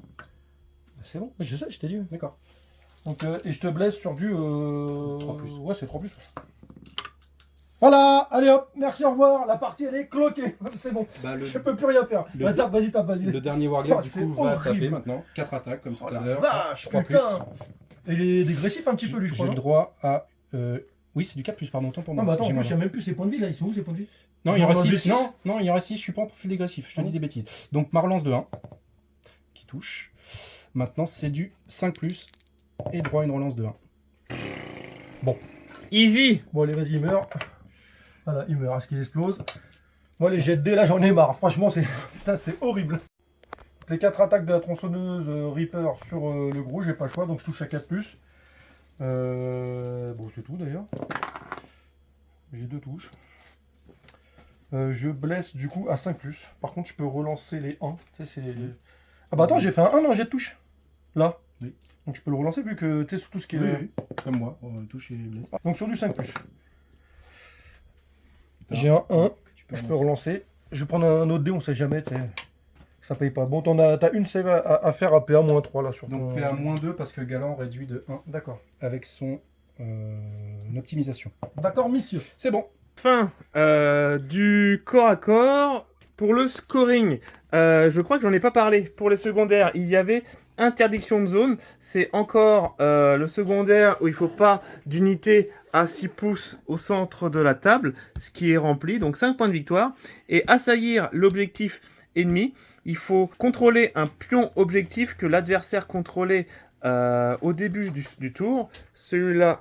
C'est bon, je sais, je t'ai dit. D'accord. Donc, et je te blesse sur du 3+. Ouais, c'est 3+. Voilà, allez hop, merci, au revoir. La partie, elle est cloquée. C'est bon, Bah, je peux plus rien faire. le- Vas-y, tape, vas-y, tape, vas-y. Le dernier Warglaive Oh, du c'est coup va horrible. taper maintenant. 4 attaques comme tout Oh à la l'heure. vache, 3+. putain. Et il est dégressif un petit peu, lui, je J'ai crois. le non droit à. Oui, c'est du 4+, pardon, autant pour moi. Non, mais attends, en J'ai plus, moins il n'y a même plus ses points de vie, là. Ils sont où, ses points de vie? Non, il y en Non, reste non, 6. des six. Non, non, il y en reste 6. Je suis pas en profil dégressif. Je te Ah dis bon des bêtises. Donc ma relance de 1 qui touche. Maintenant, c'est du 5+. Et droit à une relance de 1. Easy. Bon, allez, vas-y, il meurt. Voilà, il meurt. Est-ce qu'il explose? Moi, les jets de dés, là, j'en ai marre. Franchement, c'est putain, c'est horrible. Les 4 attaques de la tronçonneuse Reaper sur le gros, j'ai pas le choix, donc je touche à 4+. Bon, c'est tout d'ailleurs. J'ai 2 touches. Je blesse du coup à 5+. Par contre, je peux relancer les 1. Tu sais, c'est... Ah bah attends, j'ai fait un 1 dans un jet de touche. Là. Oui. Donc je peux le relancer vu que tu sais, sur tout ce qui est... Oui, oui. Comme moi, touche et blesse. Donc sur du 5+. J'ai un 1. Que Je peux relancer. Je vais prendre un autre dé, on sait jamais. Ça paye pas. Bon, t'as une save à faire à PA-3 là sur Donc ton... PA-2 parce que Galant réduit de 1 D'accord. avec son optimisation. D'accord, monsieur. C'est bon. Fin du corps à corps. Pour le scoring, je crois que j'en ai pas parlé. Pour les secondaires, il y avait interdiction de zone. C'est encore le secondaire où il faut pas d'unité à 6 pouces au centre de la table, ce qui est rempli, donc 5 points de victoire. Et assaillir l'objectif ennemi, il faut contrôler un pion objectif que l'adversaire contrôlait au début du tour. Celui-là,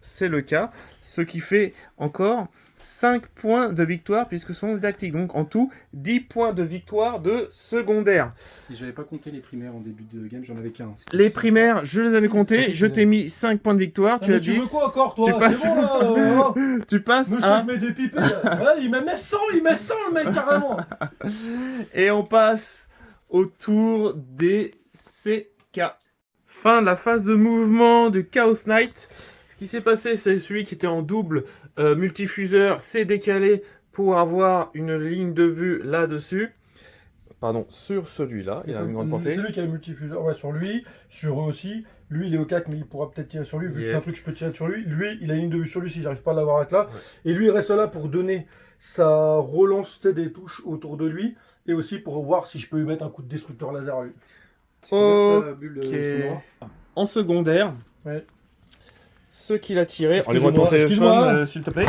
c'est le cas, ce qui fait encore 5 points de victoire puisque ce sont didactiques. Donc en tout, 10 points de victoire de secondaire. Et j'avais pas compté les primaires en début de game, j'en avais qu'un. Les primaires, je les avais comptés, je t'ai mis 5 points de victoire, tu as tu 10. veux quoi encore, toi? Tu passes- C'est bon, là Tu passes Monsieur à... qui met des pipés. Ouais, il met 100, le mec, carrément. Et on passe au tour des CK. Fin de la phase de mouvement de Chaos Knight. Ce qui s'est passé, c'est celui qui était en double multifuseur s'est décalé pour avoir une ligne de vue là-dessus. Pardon, sur celui-là, il a une grande portée. C'est lui qui a le multifuseur, ouais, sur lui, sur eux aussi. Lui, il est au cac, mais il pourra peut-être tirer sur lui, vu que c'est un truc que je peux tirer sur lui. Lui, il a une ligne de vue sur lui si j'arrive pas à l'avoir avec là. Ouais. Et lui, il reste là pour donner sa relance des touches autour de lui, et aussi pour voir si je peux lui mettre un coup de destructeur laser à lui. Ok. En secondaire, ouais. Ce qu'il a tiré. Excuse-moi, ton téléphone, s'il te plaît.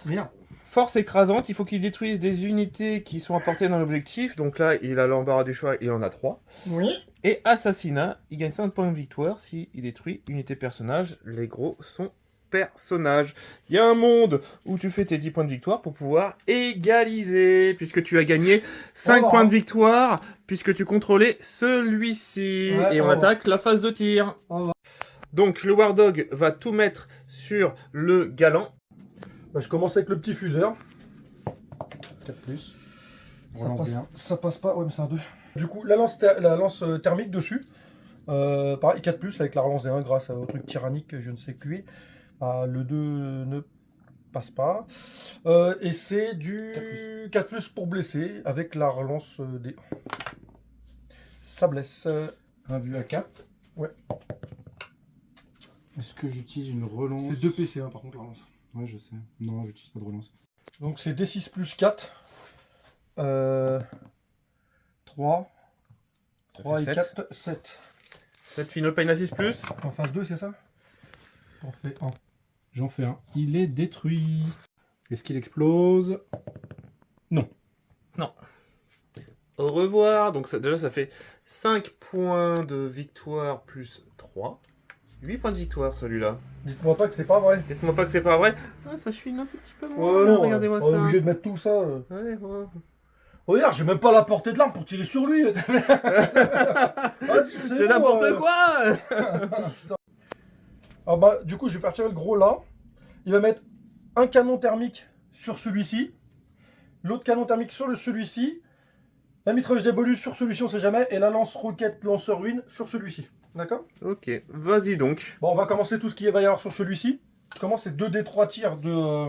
Merde. Force écrasante, il faut qu'il détruise des unités qui sont apportées dans l'objectif. Donc là, il a l'embarras du choix, il en a 3. Oui. Et assassinat, il gagne 5 points de victoire s'il détruit unité personnage. Les gros sont personnages. Il y a un monde où tu fais tes 10 points de victoire pour pouvoir égaliser, puisque tu as gagné 5 points de victoire, puisque tu contrôlais celui-ci. Ouais, et on attaque la phase de tir. Donc le War Dog va tout mettre sur le Galant. Bah, je commence avec le petit fuseur. 4+. Ça passe pas, ouais mais c'est un 2. Du coup, la lance thermique dessus. Pareil, 4+, avec la relance des 1 grâce au truc tyrannique, je ne sais plus. Le 2 ne passe pas. Et c'est du 4+ pour blesser, avec la relance des 1. Ça blesse. Un vu à 4. Ouais. Est-ce que j'utilise une relance? C'est 2 PC, hein, par contre, la relance. Ouais, je sais. Non, j'utilise pas de relance. Donc c'est D6 plus 4. 3 et 4, 7. 7 Final Pain à 6+. En phase 2, c'est ça? J'en fais 1. J'en fais un. Il est détruit. Est-ce qu'il explose? Non. Non. Au revoir. Donc déjà, ça fait 5 points de victoire plus 3. 8 points de victoire, celui-là. Dites-moi pas que c'est pas vrai. Dites-moi pas que c'est pas vrai. Ah, ça chine un petit peu moins. Ouais, non, regardez-moi ça. On est obligé de mettre tout ça. Ouais. Regarde, j'ai même pas la portée de l'arme pour tirer sur lui. C'est n'importe quoi. Ah bah, du coup, je vais faire tirer le gros là. Il va mettre un canon thermique sur celui-ci. L'autre canon thermique sur celui-ci. La mitrailleuse Diabolus sur celui-ci, on sait jamais. Et la lance-roquette lanceur ruine sur celui-ci. D'accord? Ok, vas-y donc. Bon, on va commencer tout ce qu'il va y avoir sur celui-ci. Je commence, c'est 2d3 tirs de...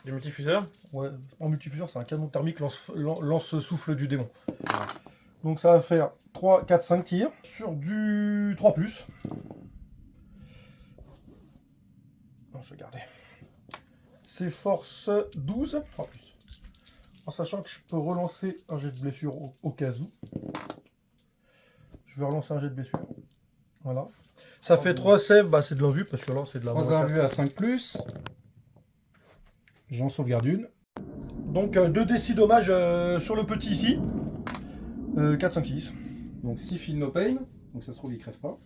Du multifuseur? Ouais, en multifuseur, c'est un canon thermique lance-souffle du démon. Ouais. Donc ça va faire 3, 4, 5 tirs sur du 3+. Non, je vais garder. C'est force 12, 3+. En sachant que je peux relancer un jet de blessure au cas où. Je vais relancer un jet de blessure. Voilà. Ça fait 3 save, bah c'est de l'invue parce que là c'est de la 3 invus à 5+. J'en sauvegarde une. Donc 2d6 dommages sur le petit ici. 4, 5, 6. Donc 6 feel no pain. Donc ça se trouve il crève pas.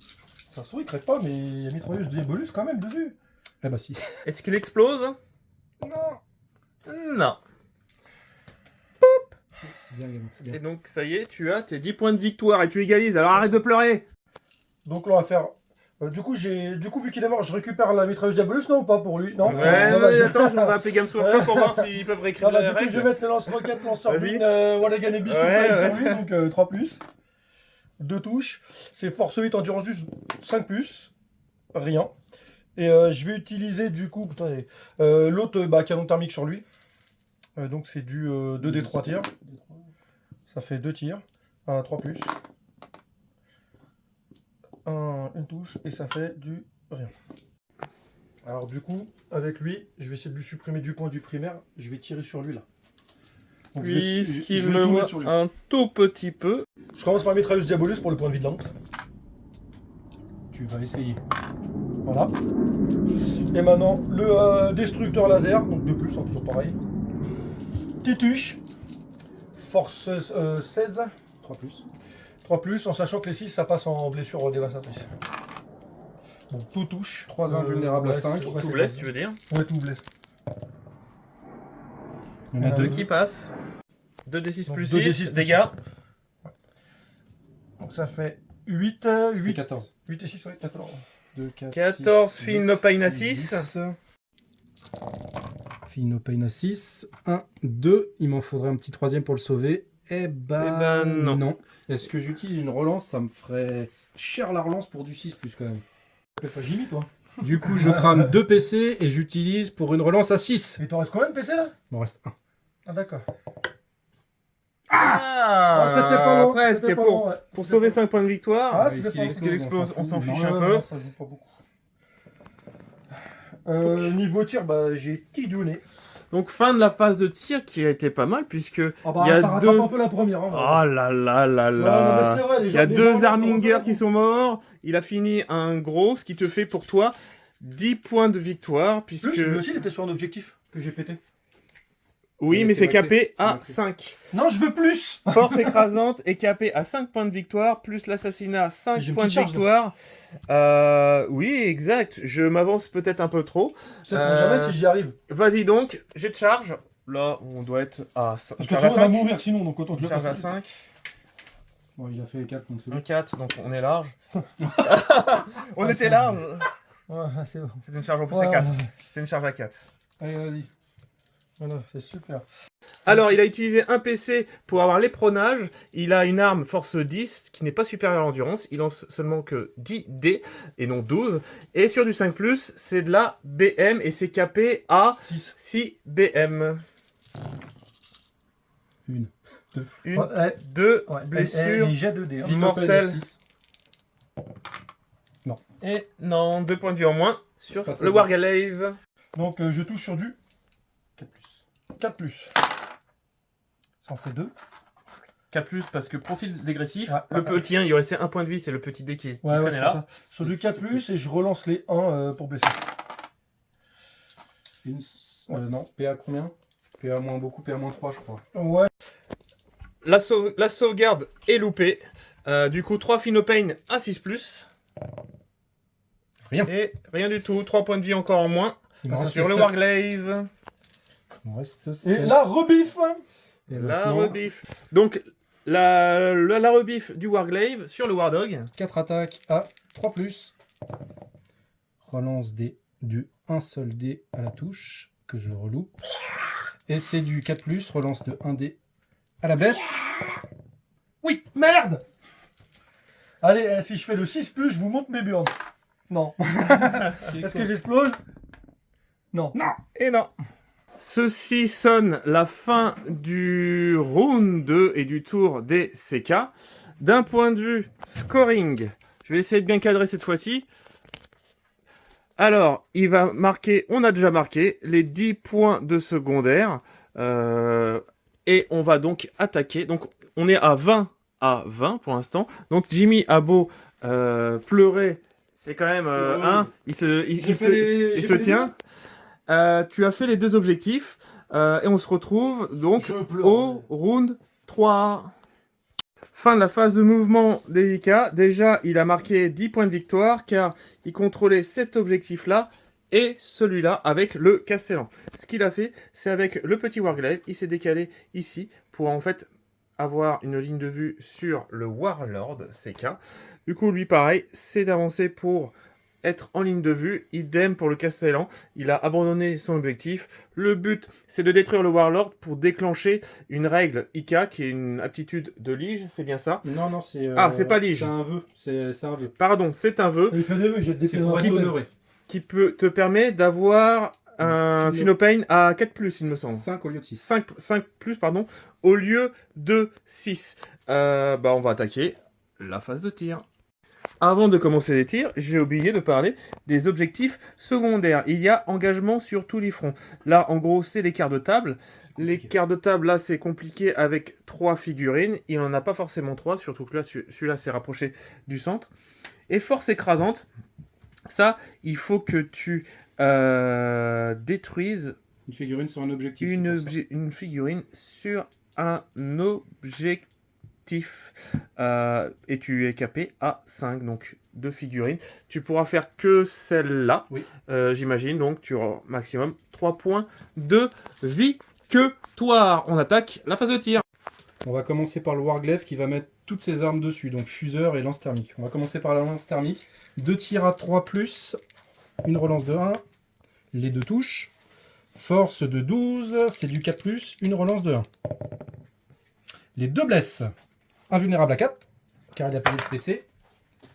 Ça se trouve il crève pas, mais il y a mitrailleuse Diabolus quand même dessus. Eh bah si. Est-ce qu'il explose? Non. Non. C'est bien, gamin, c'est bien. Et donc, ça y est, tu as tes 10 points de victoire et tu égalises. Alors arrête de pleurer. Donc là, on va faire... du coup, vu qu'il est mort, je récupère la mitrailleuse Diabolus, non ou pas pour lui? Non. Ouais, dommage. mais attends, on va appeler Games Workshop pour voir s'ils peuvent réécrire Ah bah, les du coup, je règles. vais mettre les lance-roquettes, lance-sur Vas-y. Wallagan et Beast Ouais, sur lui, donc 3+. 2 touches. C'est force 8, endurance 10, 5+. Rien. Et je vais utiliser du coup l'autre canon thermique sur lui. Donc c'est du 2d3 tirs. Ça fait 2 tirs. 3+. Une touche et ça fait du rien. Alors du coup, avec lui, je vais essayer de lui supprimer du point du primaire. Je vais tirer sur lui là. Donc, Puisqu'il je vais me tout voit mettre sur lui. un tout petit peu. Je commence par mitrailleuse Diabolus pour le point de vie de la honte. Tu vas essayer. Voilà. Et maintenant, le destructeur laser, donc 2+, toujours pareil. Tituche. Force 16. 3+. 3+, en sachant que les 6, ça passe en blessure dévastatrice. Bon, tout touche. 3 invulnérables à 5. Tout blesse, tu veux dire? Ouais, tout blesse. Il y en a Euh, 2 Deux qui passent. 2d6 Donc, plus 2d6 6, plus dégâts. Donc ça fait 8, 8, 14. 8 et 6, ouais, 14. 2, 4, 14, 6, Feel No Pain à 6. Feel No Pain à 6. 1, 2. Il m'en faudrait un petit troisième pour le sauver. Eh ben, non. Est-ce que j'utilise une relance? Ça me ferait cher la relance pour du 6 plus quand même. Fais pas Jimmy, toi. Du coup, je crame 2 PC et j'utilise pour une relance à 6. Il t'en reste combien de PC là? Il m'en reste 1. Ah, d'accord. Ah, C'était pas long. presque. c'était pas Pour, long, ouais. pour C'était sauver pas- 5 points de victoire. Ah, Est-ce c'était qu'il pas Est-ce qu'il explose? On s'en fiche Ouais, un ouais, peu. non, ça joue pas beaucoup. Niveau tir, bah, j'ai tidouné. Donc fin de la phase de tir qui a été pas mal puisque Ah bah, il y a ça rattrape deux... un peu la première. Hein, Oh là là là Non, non, mais là. c'est vrai, les Il y gens- a les deux gens- Armingers qui sont morts. Il a fini un gros, ce qui te fait pour toi 10 points de victoire puisque... Plus, lui aussi, il était sur un objectif que j'ai pété. Oui, Mais mais c'est c'est maxé, capé c'est à maxé. 5. Non, je veux plus. Force écrasante est capé à 5 points de victoire, plus l'assassinat, 5 J'ai une points de petite charge, victoire. Oui, exact. Je m'avance peut-être un peu trop. C'est pour jamais si j'y arrive. Vas-y donc, jet de charge. Là, on doit être à 5. Parce que sinon, on va mourir sinon, donc autant que je le Charge à fasse. 5. Bon, il a fait 4, donc c'est Un bon. 4, donc on est large. On était large. Ouais, c'est bon. C'est une charge en plus, Ouais, c'est 4. ouais. C'est une charge à 4. Allez, vas-y. Voilà, c'est super. Alors, il a utilisé un PC pour avoir l'éperonage. Il a une arme force 10 qui n'est pas supérieure à l'endurance. Il lance seulement que 10 dés et non 12. Et sur du 5+, c'est de la BM et c'est capé à 6. 6 BM. Une. Une, Ouais, deux ouais. blessures. Il jette 2 dés. Hein. Feel No Pain à Mortel. 6. Et non, 2 points de vie en moins sur Passe à le 10. Warglaive. Donc, je touche sur du 4+. Ça en fait 2. 4+, parce que profil dégressif. Ouais, Le ouais, petit 1, il restait un point de vie, c'est le petit dé qui Ouais, ouais, traînait c'est là. pour ça. Sur du 4+, et je relance les 1 pour blesser. Une... non, PA combien? PA moins beaucoup, PA moins 3, je crois. Ouais. La sauvegarde est loupée. Du coup, 3 Feel No Pain à 6+. Rien. Et rien du tout. 3 points de vie encore en moins. Il m'en reste Sur le 7. Warglaive. Il m'en reste Et 7. là, rebif. Et La maintenant, rebif. Donc, la rebif du Warglaive sur le Wardog. 4 attaques à 3+. Relance du 1 seul dé à la touche, que je reloupe. Et c'est du 4+, relance de 1 dé à la baisse. Oui, merde. Allez, si je fais le 6+, je vous montre mes burnes. Non. Est-ce que j'explose? Non. Et non. Ceci sonne la fin du round 2 et du tour des CK. D'un point de vue scoring, je vais essayer de bien cadrer cette fois-ci. Alors, il va marquer, on a déjà marqué, les 10 points de secondaire. Et on va donc attaquer. Donc, on est à 20 pour l'instant. Donc, Jimmy a beau pleurer, c'est quand même... il se tient. Tu as fait les deux objectifs. Et on se retrouve donc au round 3. Fin de la phase de mouvement d'Erika. Déjà, il a marqué 10 points de victoire car il contrôlait cet objectif-là et celui-là avec le Castellan. Ce qu'il a fait, c'est avec le petit Warglaive, il s'est décalé ici pour en fait avoir une ligne de vue sur le Warlord CK. Du coup, lui, pareil, c'est d'avancer pour être en ligne de vue. Idem pour le Castellan. Il a abandonné son objectif. Le but, c'est de détruire le Warlord pour déclencher une règle IK, qui est une aptitude de Lige. C'est bien ça? Non, non, c'est... Ah, c'est pas Lige. C'est un vœu. C'est un vœu. Pardon, c'est un vœu Il fait des vœux, j'ai des C'est pour être honoré. qui peut te permet d'avoir un Philopane à 4+, il me semble. 5 au lieu de 6. 5 plus, pardon, au lieu de 6. On va attaquer la phase de tir. Avant de commencer les tirs, j'ai oublié de parler des objectifs secondaires. Il y a engagement sur tous les fronts. Là, en gros, c'est les quarts de table. Les quarts de table, là, c'est compliqué avec 3 figurines. Il n'en a pas forcément 3, surtout que là, celui-là s'est rapproché du centre. Et force écrasante, ça, il faut que tu détruises Une figurine sur un objectif. une figurine sur un objectif. Et tu es capé à 5, donc 2 figurines. Tu pourras faire que celle-là, Oui. j'imagine. Donc tu auras maximum 3 points de victoire. On attaque la phase de tir. On va commencer par le Warglaive qui va mettre toutes ses armes dessus, donc fuseur et lance thermique. On va commencer par la lance thermique. 2 tirs à 3+, une relance de 1, les 2 touches. Force de 12, c'est du 4+, une relance de 1. Les 2 blesses. Invulnérable à 4, car il a payé de PC.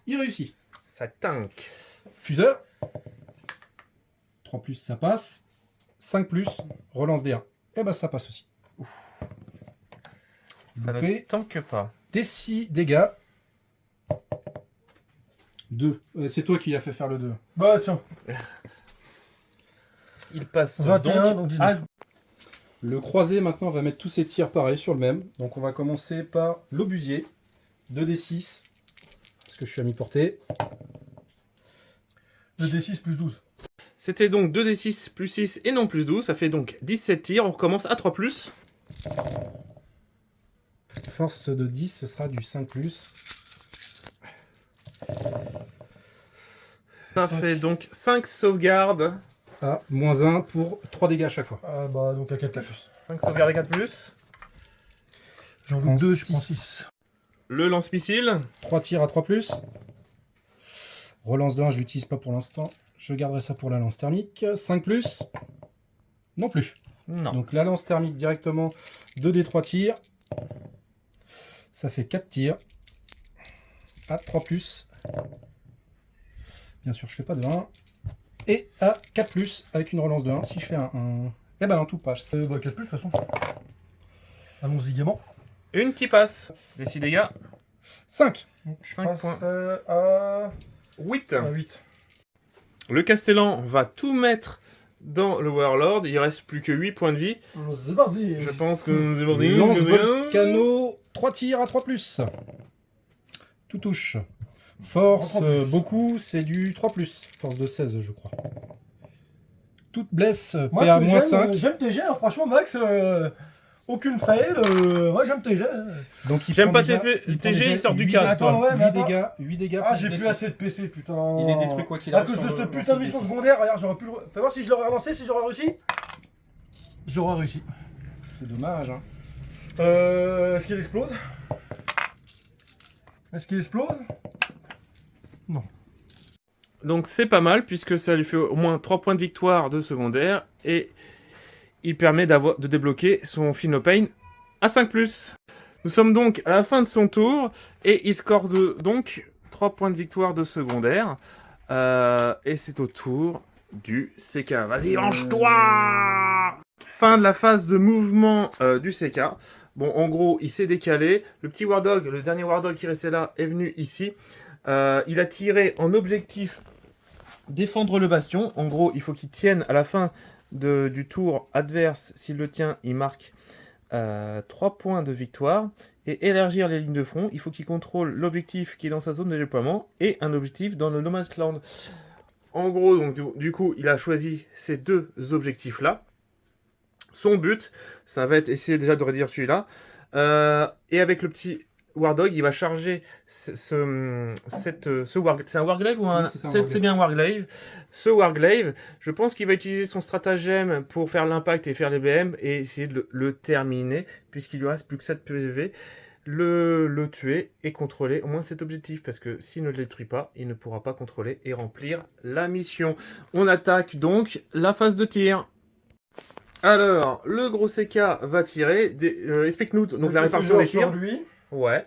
Il réussit. Ça tank. Fuseur. 3+, ça passe. 5+, relance des 1. Et bah ça passe aussi. Ça ne Loupé. tank pas. D6 dégâts. 2. C'est toi qui as fait faire le 2. Bah tiens, Il passe 21, donc donc à 19. Le croisé maintenant va mettre tous ses tirs pareil sur le même. Donc on va commencer par l'obusier. 2d6. Parce que je suis à mi-portée. 2d6 plus 12. C'était donc 2d6 plus 6 et non plus 12. Ça fait donc 17 tirs. On recommence à 3+. Force de 10, ce sera du 5+. Ça fait donc 5 sauvegardes. À -1 pour 3 dégâts à chaque fois. Ah bah donc à 4 plus. 5 sauvegardes à 4+. J'en prends veux 2, je six. prends 6. Le lance-missile. 3 tirs à 3+. Relance de 1, je l'utilise pas pour l'instant. Je garderai ça pour la lance thermique. 5+. Non plus. Non. Donc la lance thermique directement, 2d3 tirs. Ça fait 4 tirs. À 3+. Bien sûr, je fais pas de 1. Et à 4+, avec une relance de 1. Si je fais un... Eh ben non, tout passe. Bah 4 plus de toute façon. Allons-y gaiement. Une qui passe. Les 6 dégâts. 5. Je 5 passe points. à 8. 8. Le Castellan va tout mettre dans le Warlord. Il reste plus que 8 points de vie. C'est parti. Je pense que nous avons dit. Lance volcano, 3 tirs à 3+. Tout touche. Force, 3+. beaucoup, c'est du 3+. Force de 16, je crois. Toute blesse, Moi, PA ce que -5. j'aime TG, hein, franchement, Max, aucune fail. Moi, j'aime TG. Donc il J'aime prend pas déjà- TG, il prend TG, déjà il sort du 8 cadre, Attends, toi. Ouais, mais 8 attends. dégâts, 8 dégâts. Ah, plus j'ai des plus 6. assez de PC, putain. Il est détruit quoi qu'il À arrive cause de sur cette le putain de lancer mission des 6. secondaire, regarde, j'aurais pu le. Fais voir si je l'aurais relancé, si j'aurais réussi. J'aurais réussi. C'est dommage, hein. Est-ce qu'il explose? Est-ce qu'il explose? Donc c'est pas mal puisque ça lui fait au moins 3 points de victoire de secondaire et il permet de débloquer son Philopane à 5+. Nous sommes donc à la fin de son tour et il score donc 3 points de victoire de secondaire. Et c'est au tour du CK. Vas-y, lance-toi! Fin de la phase de mouvement du CK. Bon, en gros, il s'est décalé. Le petit Wardog, le dernier Wardog qui restait là, est venu ici. Il a tiré en objectif défendre le bastion. En gros, il faut qu'il tienne à la fin du tour adverse. S'il le tient, il marque 3 points de victoire. Et élargir les lignes de front, il faut qu'il contrôle l'objectif qui est dans sa zone de déploiement et un objectif dans le No Man's Land. En gros, donc, du coup, il a choisi ces 2 objectifs-là. Son but, ça va être essayer déjà de réduire celui-là. Et avec le petit War Dog, il va charger ce Warglaive. C'est un Warglaive ou un... Oui, c'est un c'est Warglaive. bien un Warglaive. Ce Warglaive, je pense qu'il va utiliser son stratagème pour faire l'impact et faire les BM et essayer de le terminer, puisqu'il lui reste plus que 7 PV. Le tuer et contrôler au moins cet objectif, parce que s'il ne le détruit pas, il ne pourra pas contrôler et remplir la mission. On attaque donc la phase de tir. Alors, le gros CK va tirer. Explique-nous donc la répartition des tirs. sur lui. Ouais.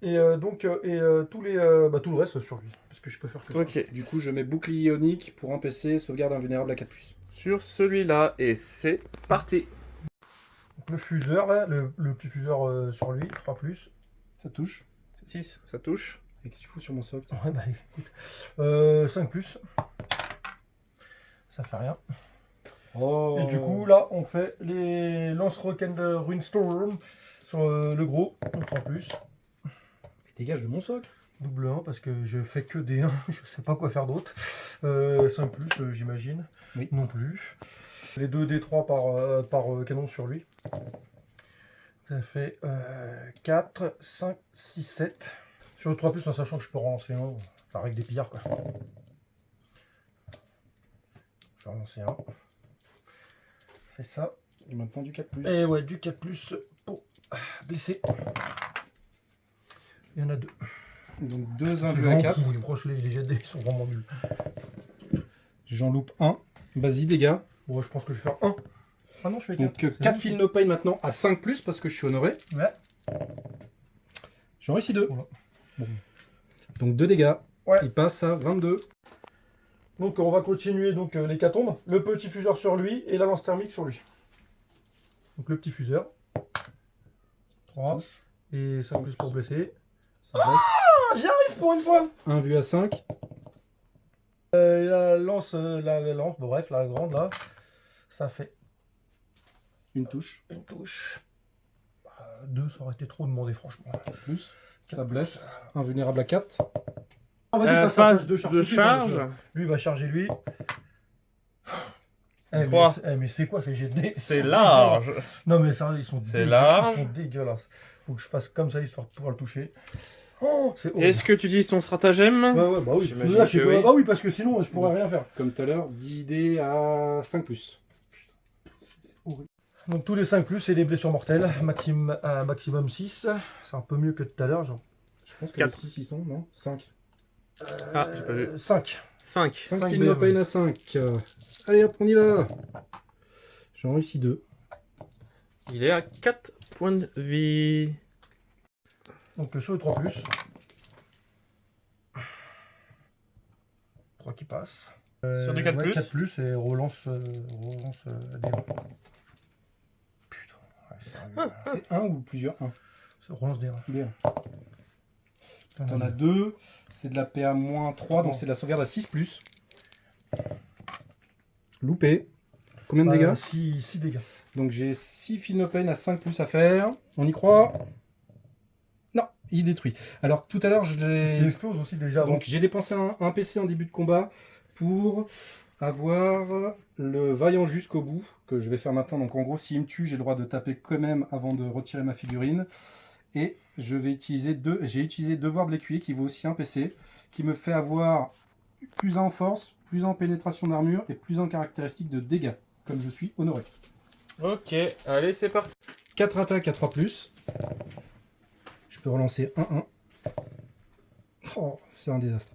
Et tout le reste sur lui. Parce que je peux faire que ça. Ok. Du coup, je mets bouclier ionique pour un PC, sauvegarde invulnérable à 4+. Sur celui-là, et c'est parti. Donc, le fuseur, là, le petit fuseur sur lui, 3+. Ça touche. 6, ça touche. Et qu'est-ce qu'il faut sur mon socle? Ouais, bah écoute. 5+. Ça fait rien. Oh. Et du coup, là, on fait les lance-roquettes de Ruinstorm sur le gros, donc 3+. Dégage de mon socle. Double 1 parce que je fais que des 1, je sais pas quoi faire d'autre. 5+, j'imagine. Oui. Non plus. Les 2 D3 par canon sur lui. Ça fait 4, 5, 6, 7. Sur le 3+, en sachant que je peux relancer un, la règle des pillards quoi. Je vais relancer un. C'est ça. Et maintenant du 4+. Et ouais, du 4+ pour blesser. Il y en a 2. Donc 2 C'est invus à vraiment 4. pourri, franchement, les jets de dés sont vraiment nuls. J'en loupe 1. Vas-y, dégâts. Bon, je pense que je vais faire 1. Ah non, je fais 4. Donc 4 fils no pain maintenant à 5+, parce que je suis honoré. Ouais. J'en réussis 2. Voilà. Bon. Donc 2 dégâts. Ouais. Il passe à 22. Donc on va continuer donc l'hécatombe. Le petit fuseur sur lui et la lance thermique sur lui. Donc le petit fuseur. 3. Et 5+ pour blesser. Ça blesse. Ah, j'y arrive pour une fois. 1 vu à 5. Et la lance, bon, bref, la grande là, ça fait Une touche. une touche. 2, ça aurait été trop demandé franchement. Plus. Ça blesse. Invulnérable à 4. On va dire Phase de de charge. charge. Lui va charger lui. Eh, 3. mais c'est quoi ces jets de dés? C'est Ils sont large. dégueulasses. Non mais ça, ils sont C'est dégueulasses. large. Ils sont dégueulasses. Faut que je fasse comme ça histoire de pouvoir le toucher. Oh, c'est horrible. Est-ce que tu utilises ton stratagème? Ouais, bah oui. J'imagine Là, je sais que pas. oui. Bah oui, parce que sinon, je pourrais rien faire. Comme tout à l'heure, 10 dés à 5+. Donc tous les 5+, c'est des blessures mortelles. Maximum 6. C'est un peu mieux que tout à l'heure. Genre. Je pense que 4. les 6 ils sont, non 5. Ah, j'ai pas vu. 5. 5. 5 5 fils no pain à 5. Allez hop, on y va. J'en réussis 2. Il est à 4 points de vie. Donc sur le 3+. 3 qui passe. Sur du 4+. Ouais, 4+, et relance des 1. Putain. Ouais, sérieux. C'est 1 ou plusieurs 1? Relance des 1. Bien. T'en as 2. C'est de la PA-3, donc c'est de la sauvegarde à 6+. Loupé. Combien de dégâts? 6 dégâts. Donc j'ai 6 fils no pain à 5+ à faire. On y croit? Non, il est détruit. Alors tout à l'heure, Parce qu'il explose aussi déjà. donc j'ai dépensé un PC en début de combat pour avoir le vaillant jusqu'au bout, que je vais faire maintenant. Donc en gros, s'il me tue, j'ai le droit de taper quand même avant de retirer ma figurine. Et je vais utiliser j'ai utilisé devoir de l'écuyer qui vaut aussi un PC, qui me fait avoir plus 1 en force, plus 1 en pénétration d'armure et plus 1 en caractéristique de dégâts, comme je suis honoré. Ok, allez, c'est parti. 4 attaques à 3+. Je peux relancer 1-1. Oh, c'est un désastre.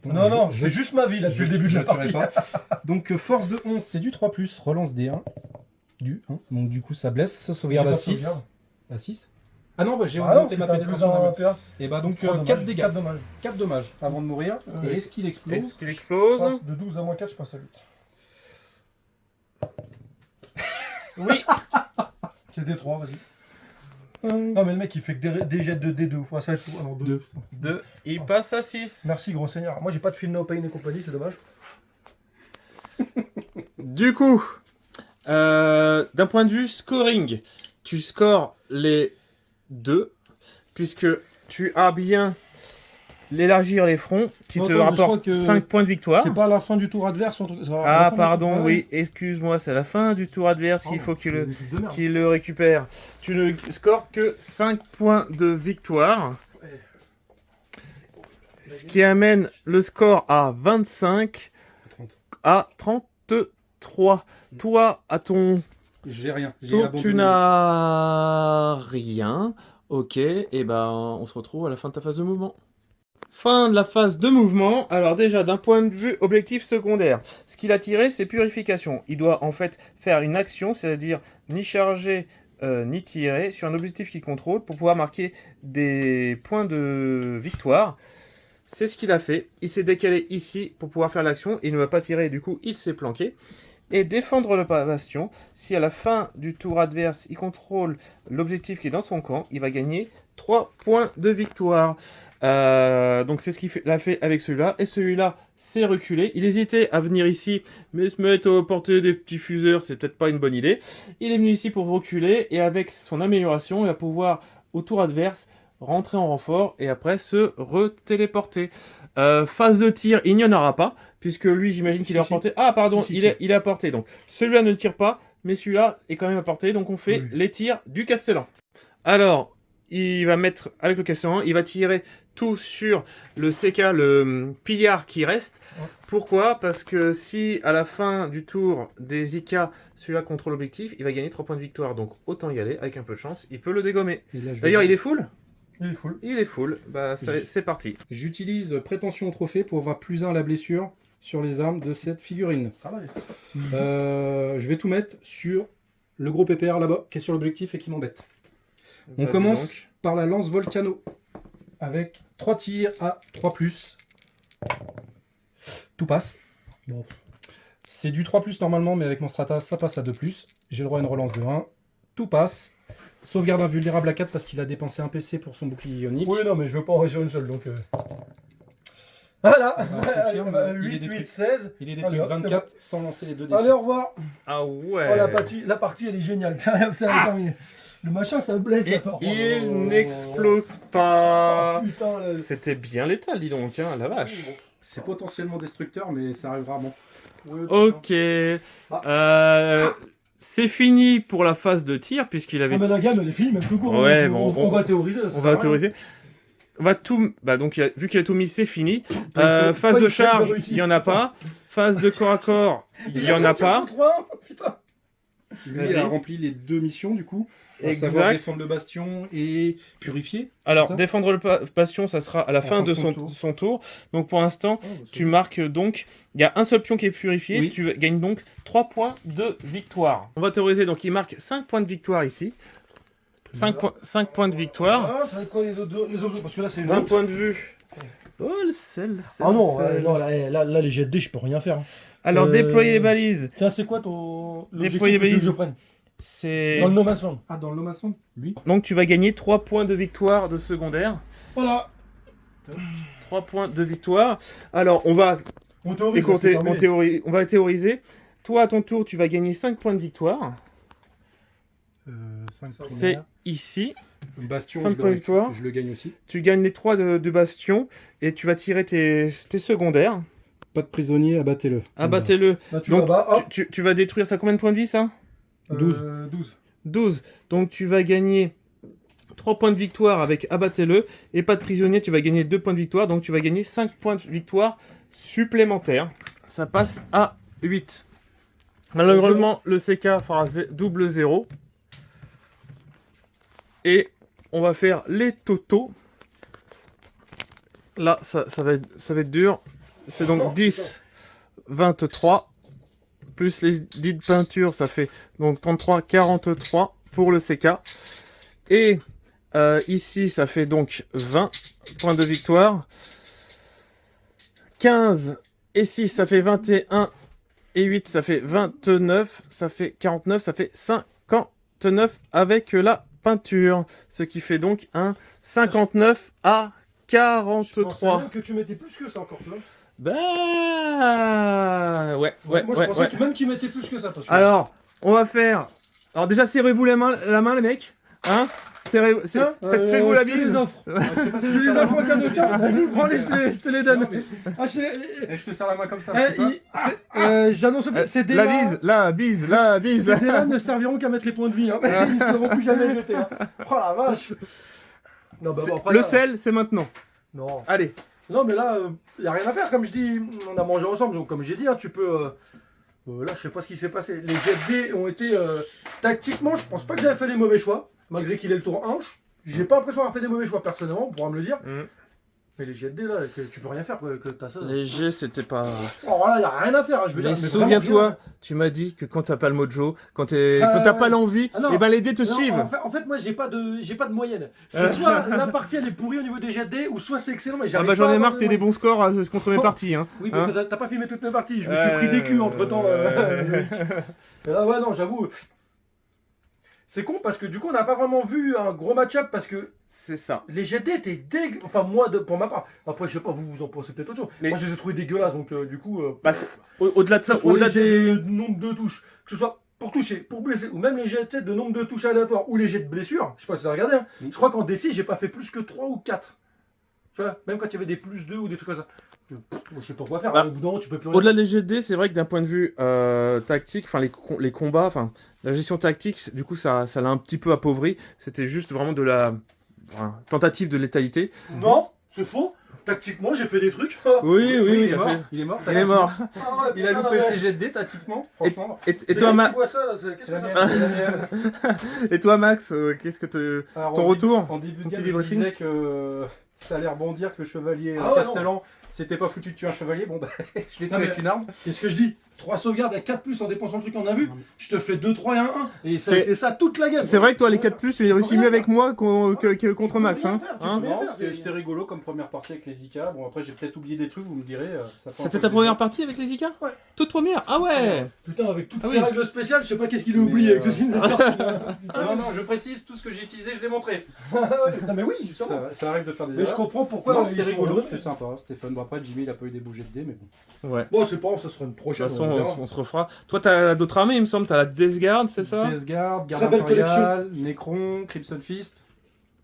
Bon, Non, je- c'est juste ma vie là depuis le début de la tuerai partie. pas. Donc force de 11, c'est du 3+, relance des 1. Du 1. Donc du coup ça blesse, sauvegarde à 6. À 6. Ah non, bah, j'ai Ah non, augmenté c'est ma un plus pénétration un d'armure. PA. Et bah donc 4 4 dégâts. 4 dommages. 4 dommages avant de mourir. Et est-ce qu'il explose? Est-ce qu'il explose? Passe de 12 à moins 4, je passe à 8. Oui. C'est D3, vas-y. Non mais le mec il fait que des jets de D2 fois ça. Alors 2. 2. Il passe à 6. Merci gros seigneur. Moi j'ai pas de film No Pain et compagnie, c'est dommage. Du coup, d'un point de vue scoring, tu scores les 2, puisque tu as bien l'élargir les fronts qui Attends, te mais je rapporte crois que 5 points de victoire. C'est pas à la fin du tour adverse ou un truc. ça va à la Ah fin du pardon, tour- oui, excuse-moi, c'est à la fin du tour adverse qu'il faut Des fils de merde. qu'il le récupère. Tu ne scores que 5 points de victoire. Ce qui amène le score à 25 30. à 33. Toi, à ton J'ai rien. J'ai tour, abandonné. tu n'as rien. Ok, et ben on se retrouve à la fin de ta phase de mouvement. Fin de la phase de mouvement. Alors déjà, d'un point de vue objectif secondaire, ce qu'il a tiré, c'est purification. Il doit en fait faire une action, c'est-à-dire ni charger ni tirer sur un objectif qu'il contrôle pour pouvoir marquer des points de victoire. C'est ce qu'il a fait. Il s'est décalé ici pour pouvoir faire l'action. Il ne va pas tirer, du coup, il s'est planqué. Et défendre le bastion, si à la fin du tour adverse, il contrôle l'objectif qui est dans son camp, il va gagner 3 points de victoire. Donc c'est ce qu'il a fait avec celui-là. Et celui-là s'est reculé. Il hésitait à venir ici, mais se mettre aux portées des petits fuseurs, c'est peut-être pas une bonne idée. Il est venu ici pour reculer, et avec son amélioration, il va pouvoir, au tour adverse, rentrer en renfort et après se re-téléporter. Phase de tir, il n'y en aura pas, puisque lui, j'imagine qu'il est à portée. Ah, pardon, Si, il est à portée. Donc, celui-là ne tire pas, mais celui-là est quand même à portée. Donc, on fait les tirs du Castellan. Alors, il va mettre, avec le Castellan, il va tirer tout sur le CK, le pillard qui reste. Ouais. Pourquoi? Parce que si, à la fin du tour des IK, celui-là contrôle l'objectif, il va gagner 3 points de victoire. Donc, autant y aller, avec un peu de chance, il peut le dégommer. Et là, je vais- D'ailleurs, il est full? Il est full. Il est full. Bah, c'est parti. J'utilise prétention au trophée pour avoir +1 à la blessure sur les armes de cette figurine. Ça va, les steaks. Je vais tout mettre sur le gros pépère là-bas qui est sur l'objectif et qui m'embête. On Vas-y commence donc. par la lance volcano avec 3 tirs à 3+. Tout passe. Bon. C'est du 3+, normalement, mais avec mon strata, ça passe à 2+. J'ai le droit à une relance de 1. Tout passe. Sauvegarde invulnérable à 4 parce qu'il a dépensé un PC pour son bouclier ionique. Oui, non, mais je veux pas en réussir une seule, donc... Voilà. je confirme, il est 8, détruit. 8, 16. Il est détruit Allez, hop, 24 sans lancer les 2 d Allez, au revoir. Ah ouais. Oh, la partie, elle est géniale. Tiens, ça a terminé. Le machin, ça blesse. Et ça fait- oh, il oh, n'explose oh, pas. putain, là. C'était bien létal, dis donc, hein, la vache. C'est potentiellement destructeur, mais ça arrive rarement. Ouais, Ok. Ah. C'est fini pour la phase de tir, puisqu'il avait... Ah, mais la gamme, elle est finie, même plus court. Ouais, on, bon, on va théoriser. ça On sert va à rien. autoriser. On va tout... Bah donc, vu qu'il a tout mis, c'est fini. Pas Phase une de scène de charge, réussite, il n'y en a putain. pas. Phase de corps à corps, il n'y en a pas. Putain. Lui, Vas-y. il a rempli les 2 missions, du coup. À savoir Exact. défendre le bastion et purifier. Alors, ça défendre le bastion, ça sera à la fin de son tour. Donc, pour l'instant, tu marques donc... Il y a un seul pion qui est purifié. Oui. Tu gagnes donc 3 points de victoire. On va théoriser. Donc, il marque 5 points de victoire ici. 5 points de victoire. Ah, ça va être quoi les autres Parce que là, c'est... D'un point de vue... Oh, le sel, le sel. Ah non, le sel. non là, les jets de dés, je peux rien faire. Alors, déployer les balises. Tiens, c'est quoi ton... Déployer l'objectif que tu veux balise. que je prenne C'est... Dans le No Man's Land. Ah, dans le maçon Lui. Donc, tu vas gagner 3 points de victoire de secondaire. Voilà. 3 points de victoire. Alors, on va... On théorise. Écoutez, c'est terminé. on va théoriser. Toi, à ton tour, tu vas gagner 5 points de victoire. 5 C'est ici. Bastion, 5 je points de le, victoire. je le gagne aussi. Tu gagnes les 3 de bastion. Et tu vas tirer tes secondaires. Pas de prisonnier, abattez-le. Abattez-le. Là, tu Donc, vas bas, hop. tu vas détruire ça combien de points de vie, ça 12. 12. 12. Donc, tu vas gagner 3 points de victoire avec abattez-le. Et pas de prisonnier, tu vas gagner 2 points de victoire. Donc, tu vas gagner 5 points de victoire supplémentaires. Ça passe à 8. Malheureusement, le CK fera double 0. Et on va faire les totaux. Là, ça va être dur. C'est donc 10, 23. Plus les 10 de peinture, ça fait donc 33, 43 pour le CK. Et ici, ça fait donc 20 points de victoire. 15 et 6, ça fait 21. Et 8, ça fait 29. Ça fait 49, ça fait 59 avec la peinture. Ce qui fait donc un 59 à Je pensais 43. même que tu mettais plus que ça encore, tu vois. Bah ouais. Moi, je pensais même qu'il mettait plus que ça. Parce que... Alors, on va faire... Alors déjà, serrez-vous la main les mecs. Hein Tiens, faites-vous la je te les bise. offre. Je sais pas si Je te les offre en cadeau. Tiens, vas-y, prends-les, je te les donne. Non, mais- Ah, je te serre la main comme ça. Eh, j'annonce, ces dés La bise, la bise, la bise. ces dés-là ne serviront qu'à mettre les points de vie. Hein. Ils ne seront plus jamais jetés. Hein. Oh la vache. Non, bah, bon, après, Le là, sel, c'est maintenant. Non. Allez. Non, mais là, il n'y a rien à faire. Comme je dis, on a mangé ensemble. Donc, comme j'ai dit, hein, tu peux. Là, je sais pas ce qui s'est passé. Les jets de dés ont été. Tactiquement, je pense pas que j'avais fait les mauvais choix. Malgré qu'il ait le tour 1. J'ai pas l'impression d'avoir fait des mauvais choix personnellement, on pourra me le dire. Mais les jets de dés là, que tu peux rien faire, quoi, que t'as ça. Les jets, c'était pas. Oh là, y a rien à faire. Hein, je veux Mais dire, souviens-toi, tu m'as dit que quand t'as pas le mojo, quand t'as pas l'envie, Ah non. et ben les dés te Non, suivent. en fait, moi, j'ai pas de moyenne. C'est soit la partie elle est pourrie au niveau des jets de dés, ou soit c'est excellent. Mais Ah j'arrive bah j'en pas à ai avoir marre que t'aies des bons scores contre mes parties. Hein. Oui, mais Hein t'as pas filmé toutes mes parties. Je me suis pris des culs entre temps. Et là, ouais, non, j'avoue. C'est con parce que du coup, on n'a pas vraiment vu un gros match-up parce que C'est ça. les jets de dés étaient dégueu. Enfin, moi, pour ma part. Après, je sais pas, vous en pensez peut-être autre chose. Mais- Moi, je les ai trouvés dégueulasses, donc du coup. Bah, au-delà de Que ça, ce soit au-delà les jets des. de nombre de touches, que ce soit pour toucher, pour blesser, ou même les jets tu sais, de nombre de touches aléatoires, ou les jets de blessure, je sais pas si vous avez regardé, hein. Je crois qu'en D6, j'ai pas fait plus que 3 ou 4. Tu vois, même quand il y avait des plus 2 ou des trucs comme ça. Je sais pas quoi faire, Bah, hein, au bout d'un moment, tu peux plus rien. Au-delà des jets de dés, c'est vrai que d'un point de vue tactique, enfin les combats, enfin la gestion tactique, du coup ça l'a un petit peu appauvri. C'était juste vraiment de la tentative de létalité. Non, c'est faux. Tactiquement, j'ai fait des trucs. Oui, il est t'as mort. fait- Il est mort. Il est mort. Ah ouais, Il a putain, loupé ouais. ses jets de dés tactiquement, franchement. Et C'est toi, elle qui boit ça, là, qu'est-ce C'est que la ça mienne, fait c'est la mienne. Et toi, Max, qu'est-ce que te Alors, ton en retour En début de Ton petit game, je débriefing disais que ça allait rebondir, que le chevalier Ah ouais, Castellan, c'était pas foutu de tuer un chevalier. Bon, bah, je l'ai tué Non, mais- avec une arme. Qu'est-ce que je dis 3 sauvegardes à 4 plus en dépensant le truc qu'on a vu. Je te fais 2, 3 et un 1. Et ça a C'est- été ça toute la game. C'est vrai que toi, les 4+, tu les réussis rien mieux avec faire. moi que contre peux Max. rien Hein. faire, tu Hein peux rien Non, faire, c'était rigolo comme première partie avec les Ika. Bon, après, j'ai peut-être oublié des trucs, vous me direz. Ça fait un C'était peu ta première plaisir. partie avec les Ika Ouais. Toute première. Ah ouais. Putain, avec toutes Ah ces oui. règles spéciales, je sais pas qu'est-ce qu'il a Mais, oublié avec tout ce qu'il nous a sorti. Putain. Non, non, je précise, tout ce que j'ai utilisé, je l'ai montré. Non, mais oui, justement. Ça arrive de faire des Mais je erreurs. comprends pourquoi. Non, ils c'était sont rigolo, renommés. c'était sympa. C'était fun. Bon, après, Jimmy, il a pas eu des beaux jets de dés, mais bon. Ouais. Bon, c'est pas grave, ça sera une De toute prochaine. façon, on verra. on se refera. Toi, t'as d'autres armées, il me semble. T'as la Death Guard, c'est ça Death Guard, Garde Très belle Impériale, Necron, Crimson Fist.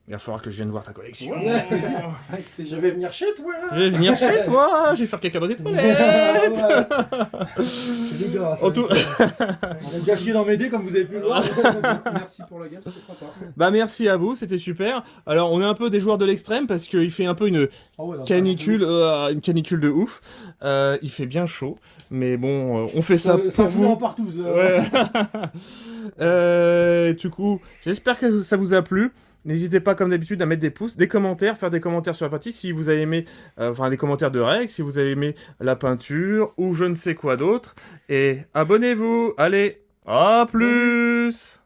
Il va falloir que je vienne voir ta collection. Je vais venir chez toi. Je vais venir chez toi, je vais faire caca dans tes toilettes. C'est dégueulasse. En tout- On a déjà chié dans mes dés comme vous avez pu le voir. Merci pour la game, c'était sympa. Bah merci à vous, c'était super. Alors on est un peu des joueurs de l'extrême parce qu'il fait un peu une Ah ouais, non, canicule de ouf. Il fait bien chaud, mais bon, on fait ça ça pour fout en vous. partout. Ouais. Du coup, j'espère que ça vous a plu. N'hésitez pas, comme d'habitude, à mettre des pouces, des commentaires, faire des commentaires sur la partie si vous avez aimé, enfin des commentaires de règles, si vous avez aimé la peinture ou je ne sais quoi d'autre. Et abonnez-vous. Allez, à plus.